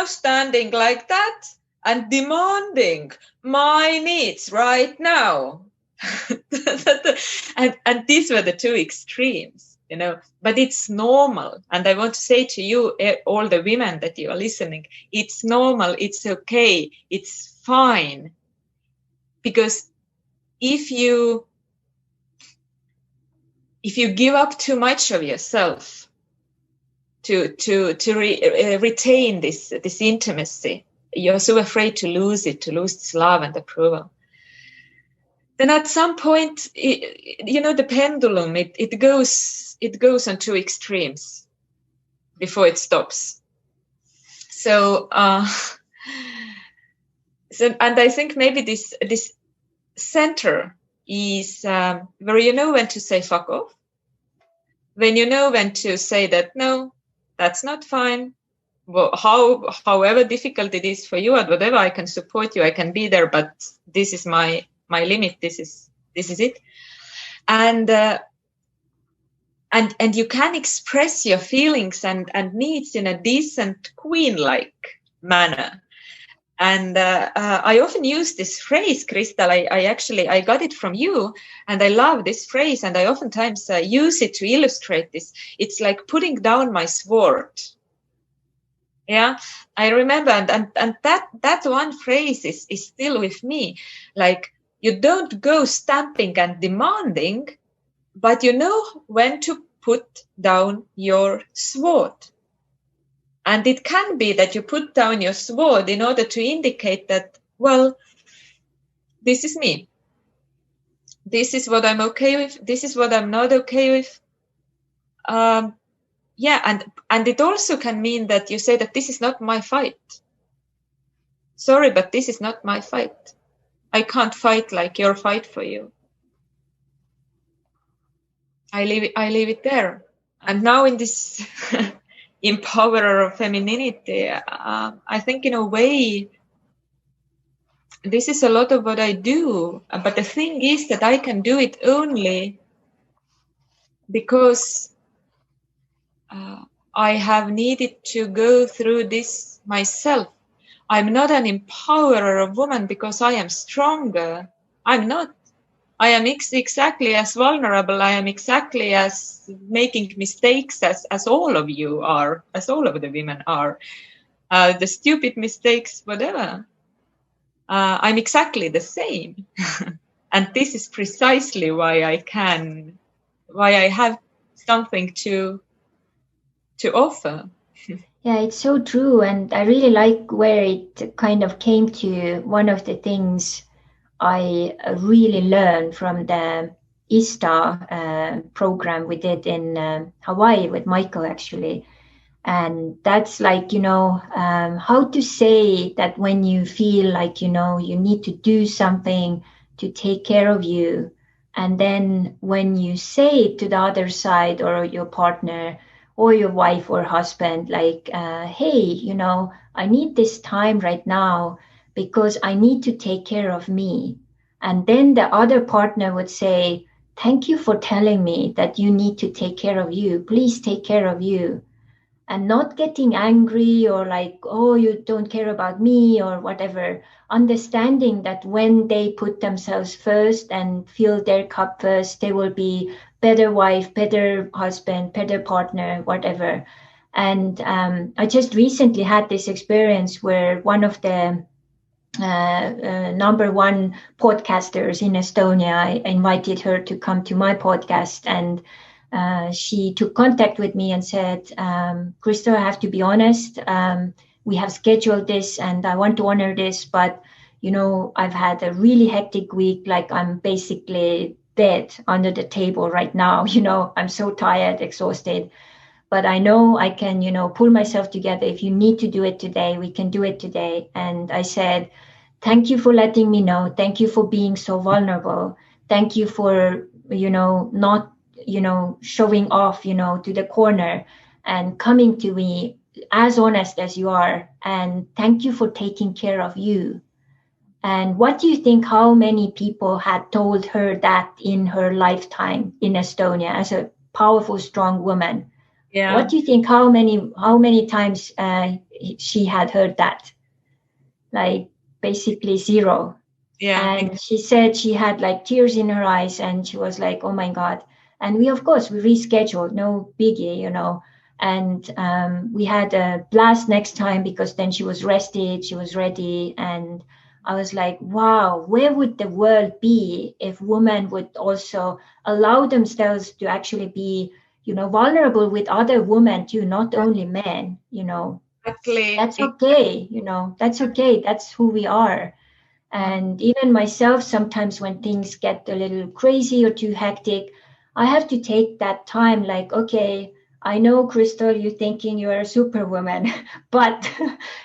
standing like that and demanding my needs right now. and these were the two extremes. But it's normal. And I want to say to you, all the women that you are listening, it's normal, it's okay, it's fine. Because if you give up too much of yourself to retain this intimacy, you're so afraid to lose it, to lose this love and approval, then at some point, the pendulum, it goes on two extremes before it stops. So, and I think maybe this center is where you know when to say fuck off, when you know when to say that no, that's not fine. Well, however difficult it is for you, or whatever, I can support you, I can be there, but this is my limit. This is it. And you can express your feelings and needs in a decent queen-like manner. And I often use this phrase, Crystal. I got it from you, and I love this phrase, and I oftentimes use it to illustrate this. It's like putting down my sword. Yeah, I remember, and that one phrase is still with me. Like, you don't go stamping and demanding, but you know when to put down your sword. And it can be that you put down your sword in order to indicate that, well, this is me. This is what I'm okay with. This is what I'm not okay with. Yeah, and it also can mean that you say that this is not my fight. Sorry, but this is not my fight. I can't fight like your fight for you. I leave it there. And now in this empowerer of femininity, I think in a way, this is a lot of what I do. But the thing is that I can do it only because I have needed to go through this myself. I'm not an empowerer of women because I am stronger. I'm not. I am exactly as vulnerable. I am exactly as making mistakes as all of you are, as all of the women are. The stupid mistakes, whatever. I'm exactly the same. And this is precisely why I have something to offer. Yeah, it's so true. And I really like where it kind of came to. One of the things I really learned from the ISTA program we did in Hawaii with Michael, actually. And that's like, how to say that when you feel like, you need to do something to take care of you. And then when you say it to the other side or your partner or your wife or husband, like, hey, I need this time right now because I need to take care of me. And then the other partner would say, thank you for telling me that you need to take care of you. Please take care of you. And not getting angry or like, oh, you don't care about me or whatever. Understanding that when they put themselves first and fill their cup first, they will be better wife, better husband, better partner, whatever. And I just recently had this experience where one of the number one podcasters in Estonia, I invited her to come to my podcast, and she took contact with me and said, Christo, I have to be honest, we have scheduled this and I want to honor this, but I've had a really hectic week, like I'm basically dead under the table right now. I'm so tired, exhausted, but I know I can, pull myself together. If you need to do it today, we can do it today. And I said, thank you for letting me know. Thank you for being so vulnerable. Thank you for, not, showing off, to the corner and coming to me as honest as you are. And thank you for taking care of you. And what do you think, how many people had told her that in her lifetime in Estonia as a powerful, strong woman? Yeah. What do you think, how many times she had heard that? Like basically zero. Yeah. And she said she had like tears in her eyes and she was like, oh my God. And we rescheduled, no biggie, and we had a blast next time because then she was rested, she was ready. And I was like, wow, where would the world be if women would also allow themselves to actually be, vulnerable with other women too, not only men, Exactly. That's okay, that's okay. That's who we are. And even myself, sometimes when things get a little crazy or too hectic, I have to take that time like, okay, I know, Crystal, you're thinking you're a superwoman, but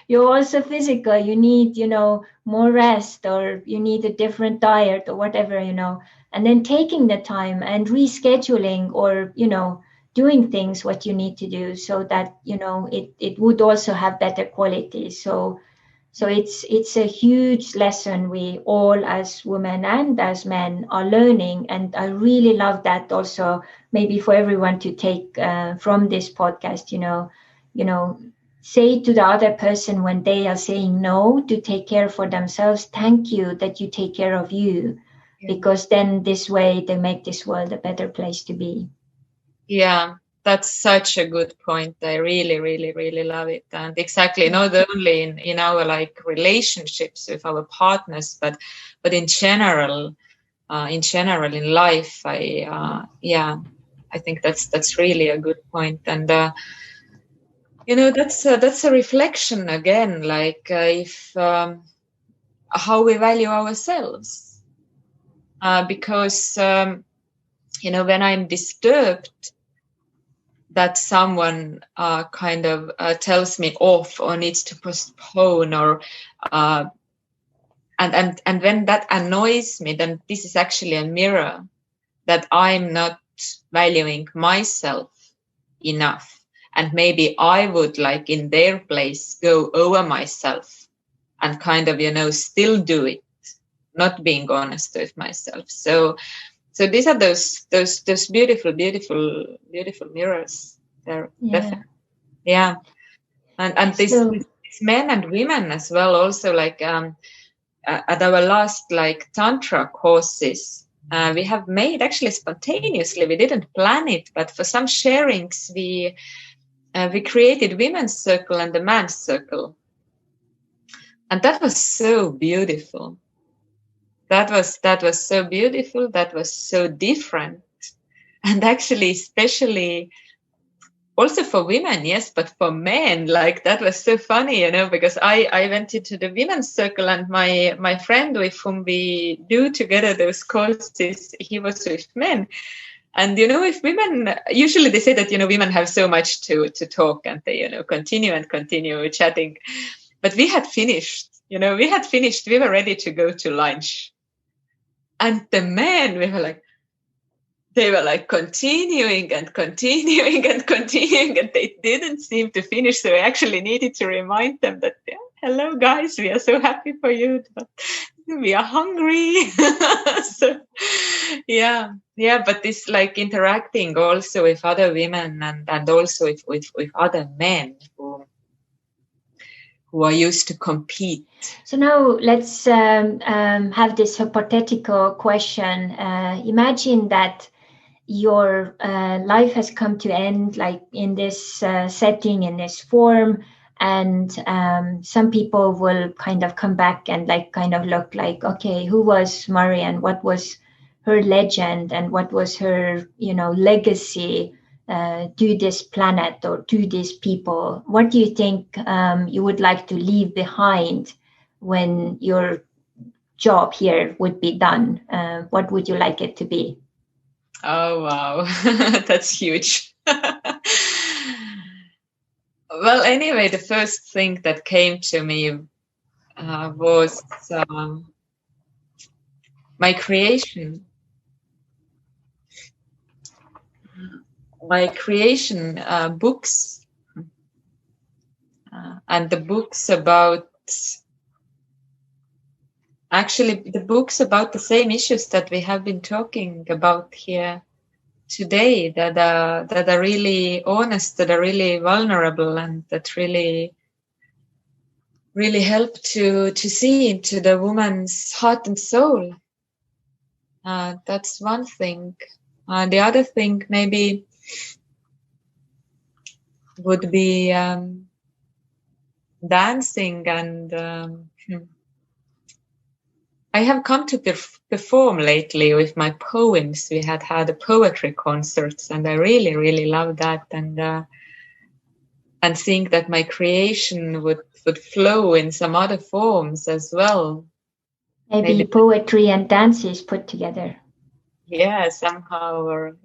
you're also physical. You need, more rest, or you need a different diet or whatever, and then taking the time and rescheduling or, doing things what you need to do so that, it would also have better quality. So it's a huge lesson we all as women and as men are learning. And I really love that also, maybe for everyone to take from this podcast, say to the other person when they are saying no to take care for themselves, thank you that you take care of you, because then this way they make this world a better place to be. Yeah. That's such a good point. I really, really, really love it. And exactly, not only in our like relationships with our partners, but in general in life. I think that's really a good point. And that's a reflection again, like if how we value ourselves, because when I'm disturbed that someone kind of tells me off or needs to postpone, or and when that annoys me, then this is actually a mirror that I'm not valuing myself enough. And maybe I would, like in their place, go over myself and kind of, still do it, not being honest with myself. So these are those beautiful mirrors there. Definitely. Yeah. And these men and women as well, also, like at our last tantra courses, we have made actually spontaneously, we didn't plan it, but for some sharings we created women's circle and the man's circle, and that was so beautiful. That was so beautiful. That was so different, and actually, especially also for women, yes, but for men, that was so funny, because I went into the women's circle, and my friend with whom we do together those courses, he was with men. And, if women, usually they say that, women have so much to talk, and they, continue chatting. But we had finished, we were ready to go to lunch. And the men, they were continuing, and they didn't seem to finish. So I actually needed to remind them that, hello guys, we are so happy for you, but we are hungry. So but this interacting also with other women and also with other men who are used to compete. So now let's have this hypothetical question. Imagine that your life has come to end, in this setting, in this form, and some people will kind of come back and look okay, who was Mariann? What was her legend, and what was her legacy to this planet or to these people? What do you think you would like to leave behind when your job here would be done? What would you like it to be? Oh, wow. That's huge. Well, anyway, the first thing that came to me was my creation. My creation books and the books about, actually the books about the same issues that we have been talking about here today, that are really honest, that are really vulnerable, and that really help to see into the woman's heart and soul. That's one thing. The other thing maybe would be dancing, and I have come to perform lately with my poems. We had a poetry concerts, and I really love that, and think that my creation would flow in some other forms as well. Maybe poetry and dances put together. Yeah, somehow, or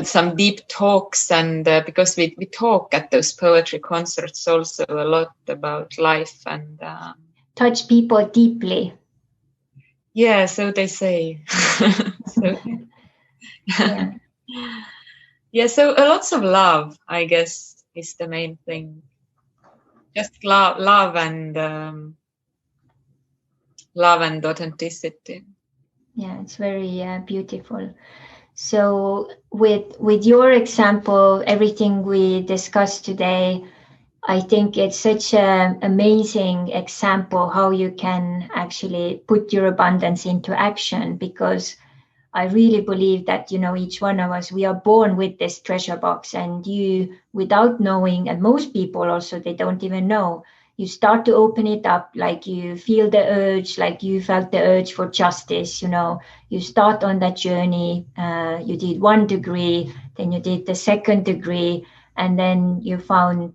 some deep talks, and because we talk at those poetry concerts also a lot about life, and touch people deeply. Yeah, so they say. So lots of love, I guess, is the main thing. Just love and authenticity. Yeah, it's very beautiful. So with your example, everything we discussed today, I think it's such an amazing example how you can actually put your abundance into action, because I really believe that, each one of us, we are born with this treasure box, and you, without knowing, and most people also, they don't even know, you start to open it up, you feel the urge, you felt the urge for justice, you start on that journey, you did 1 degree, then you did the 2nd degree, and then you found,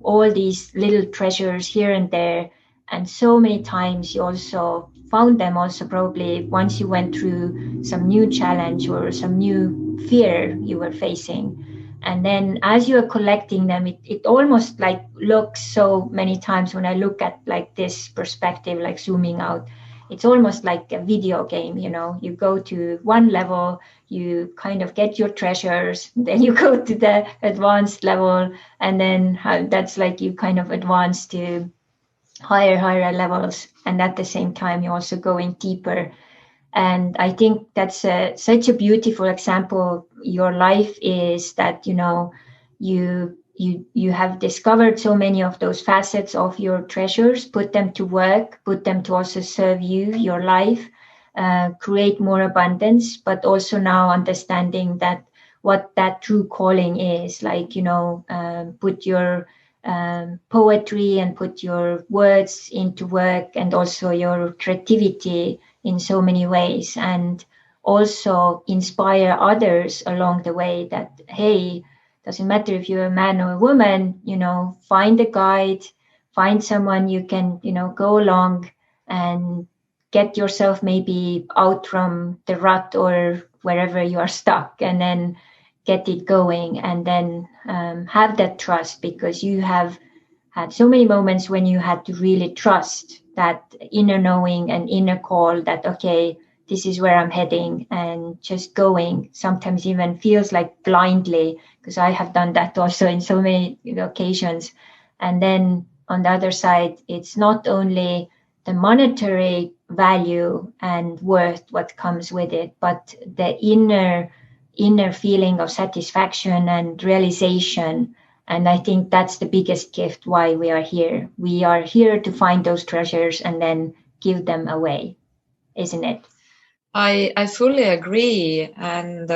all these little treasures here and there. And so many times you also found them also probably once you went through some new challenge or some new fear you were facing. And then as you are collecting them, it almost looks so many times when I look at this perspective, zooming out, it's almost like a video game, you go to one level, you kind of get your treasures, then you go to the advanced level, and then that's you kind of advance to higher levels, and at the same time you're also going deeper. And I think that's such a beautiful example. Your life is that, you know, you have discovered so many of those facets of your treasures, put them to work, put them to also serve you, your life, create more abundance, but also now understanding that what that true calling is, like, you know, put your poetry and put your words into work, and also your creativity in so many ways, and also inspire others along the way that, hey, doesn't matter if you're a man or a woman, you know, find a guide, find someone you can, you know, go along and get yourself maybe out from the rut or wherever you are stuck, and then get it going, and then have that trust, because you have had so many moments when you had to really trust that inner knowing and inner call that, okay, this is where I'm heading, and just going, sometimes even feels like blindly, because I have done that also in so many occasions. And then on the other side, it's not only the monetary value and worth what comes with it, but the inner feeling of satisfaction and realization. And I think that's the biggest gift why we are here. We are here to find those treasures and then give them away, isn't it? I fully agree, and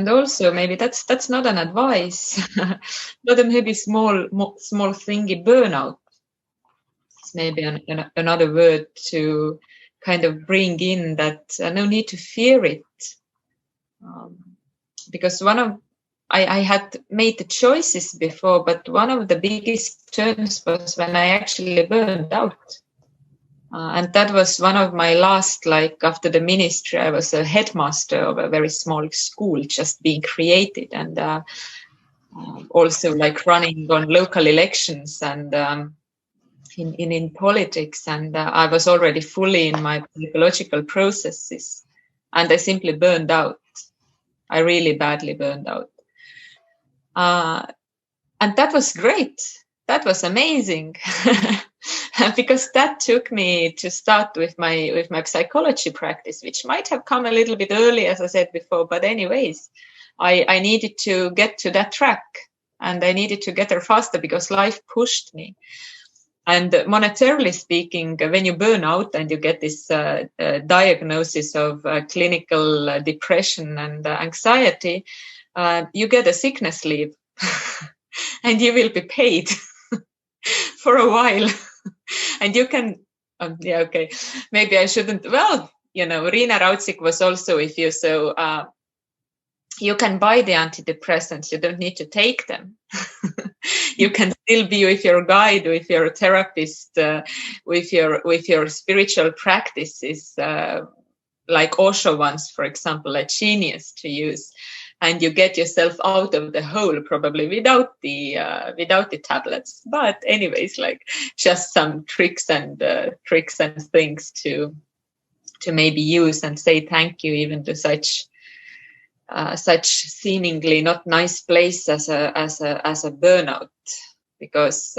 also maybe that's not an advice, but maybe small thingy, burnout. It's maybe another word to kind of bring in that no need to fear it, because I had made the choices before, but one of the biggest turns was when I actually burned out. And that was one of my last, like after the ministry, I was a headmaster of a very small school just being created, and also like running on local elections and in politics. And I was already fully in my psychological processes, and I simply burned out. I really badly burned out. And that was great. That was amazing. Because that took me to start with my psychology practice, which might have come a little bit early, as I said before. But anyways, I needed to get to that track, and I needed to get there faster because life pushed me. And monetarily speaking, when you burn out and you get this diagnosis of clinical depression and anxiety, you get a sickness leave and you will be paid for a while. And you can, okay, maybe I shouldn't. Well, Rina Rautsik was also, if you so, you can buy the antidepressants. You don't need to take them. You can still be with your guide, with your therapist, with your spiritual practices, like Osho ones, for example, a genius to use. And you get yourself out of the hole probably without the tablets. But anyways, like just some tricks and things to maybe use and say thank you even to such seemingly not nice place as a burnout, because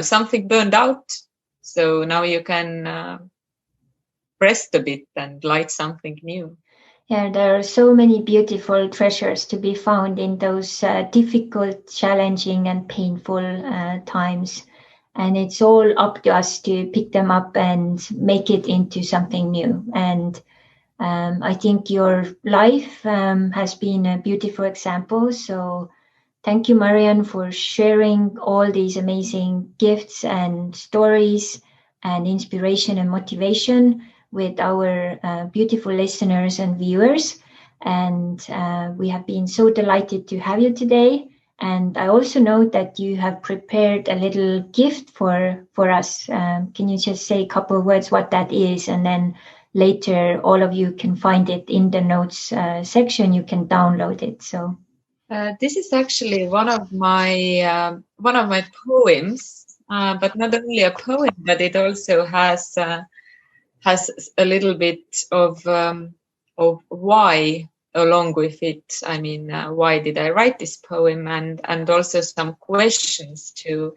something burned out. So now you can rest a bit and light something new. Yeah, there are so many beautiful treasures to be found in those difficult, challenging, and painful times. And it's all up to us to pick them up and make it into something new. And I think your life has been a beautiful example. So thank you, Mariann, for sharing all these amazing gifts and stories and inspiration and motivation with our beautiful listeners and viewers. And we have been so delighted to have you today. And I also know that you have prepared a little gift for us. Can you just say a couple of words what that is? And then later, all of you can find it in the notes section. You can download it. So this is actually one of my poems, but not only a poem, but it also has a little bit of why along with it, I mean, why did I write this poem, and also some questions to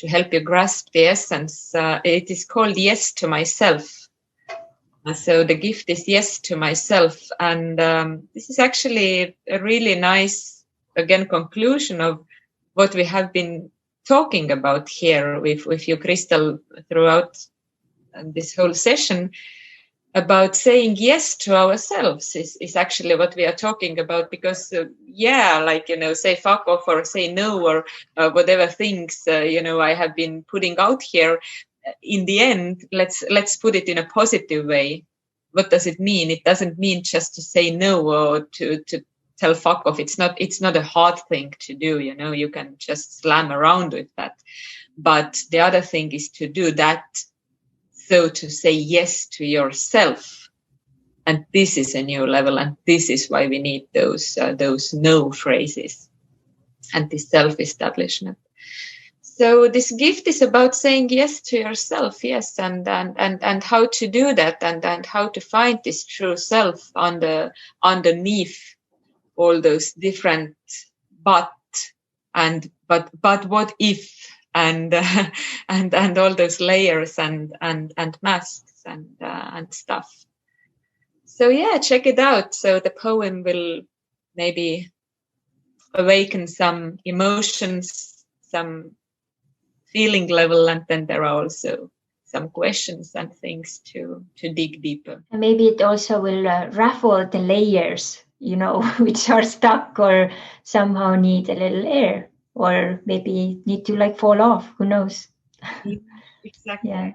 help you grasp the essence. It is called Yes to Myself. So the gift is yes to myself, and this is actually a really nice, again, conclusion of what we have been talking about here with you, Crystal, throughout this whole session, about saying yes to ourselves is actually what we are talking about, because say fuck off or say no or whatever things I have been putting out here. In the end, let's put it in a positive way. What does it mean? It doesn't mean just to say no or to tell fuck off. It's not a hard thing to do. You can just slam around with that. But the other thing is to do that. So to say yes to yourself, and this is a new level, and this is why we need those no phrases and this self-establishment. So this gift is about saying yes to yourself, yes, and how to do that, and how to find this true self underneath all those different but what if. And all those layers and masks and stuff. So yeah, check it out. So the poem will maybe awaken some emotions, some feeling level, and then there are also some questions and things to dig deeper. And maybe it also will ruffle the layers, which are stuck or somehow need a little air. Or maybe need to fall off. Who knows? Exactly. Yeah.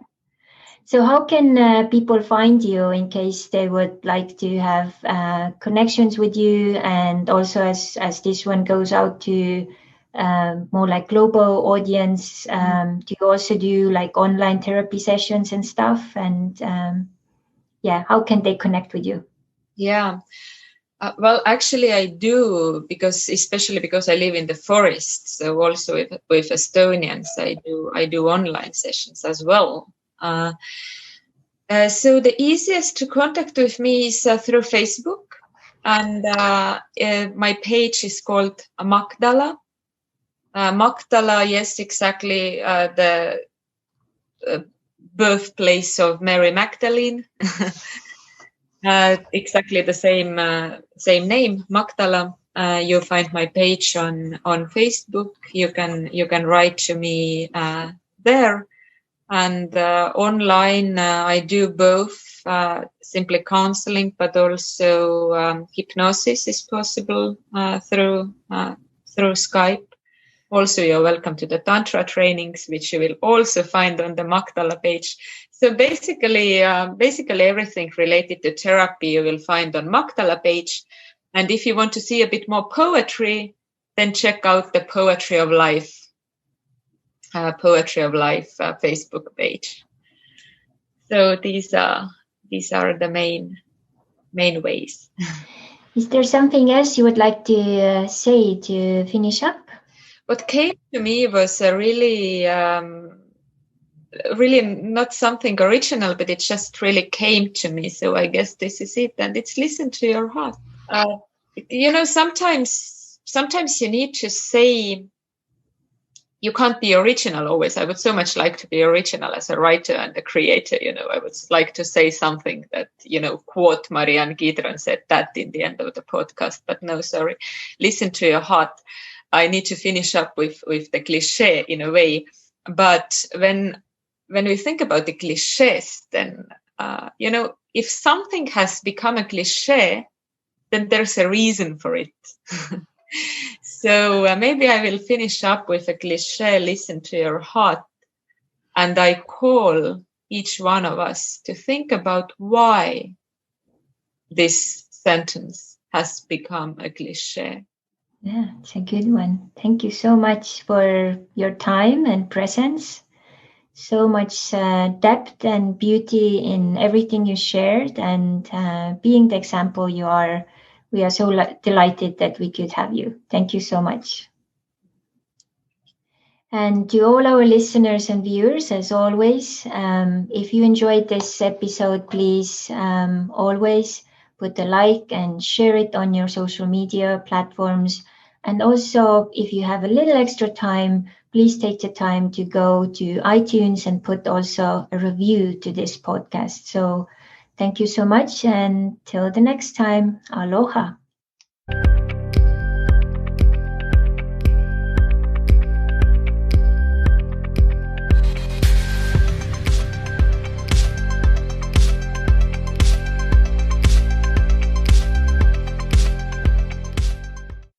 So how can people find you in case they would like to have connections with you, and also as this one goes out to more global audience? Do you also do online therapy sessions and stuff? And how can they connect with you? Yeah. Well, actually, I do, especially because I live in the forest. So also with Estonians, I do online sessions as well. So the easiest to contact with me is through Facebook, and my page is called Magdala. Magdala, yes, exactly, the birthplace of Mary Magdalene. Exactly the same name, Magdala. You'll find my page on Facebook. You can write to me there, and online I do both simply counseling, but also hypnosis is possible through Skype. Also, you're welcome to the tantra trainings, which you will also find on the Magdala page. So basically everything related to therapy you will find on Magdala page. And if you want to see a bit more poetry, then check out the Poetry of Life Facebook page. So these are the main ways. Is there something else you would like to say to finish up? What came to me was really not something original, but it just really came to me. So I guess this is it, and it's listen to your heart. Sometimes you need to say. You can't be original always. I would so much like to be original as a writer and a creator. I would like to say something that, quote Mariann said that in the end of the podcast. But no, sorry. Listen to your heart. I need to finish up with the cliche in a way. But when we think about the cliches, then, if something has become a cliche, then there's a reason for it. So maybe I will finish up with a cliche, listen to your heart. And I call each one of us to think about why this sentence has become a cliche. Yeah, it's a good one. Thank you so much for your time and presence. So much depth and beauty in everything you shared, and being the example you are. We are so delighted that we could have you. Thank you so much. And to all our listeners and viewers, as always, if you enjoyed this episode, please always put a like and share it on your social media platforms. And also, if you have a little extra time, please take the time to go to iTunes and put also a review to this podcast. So thank you so much. And till the next time, aloha.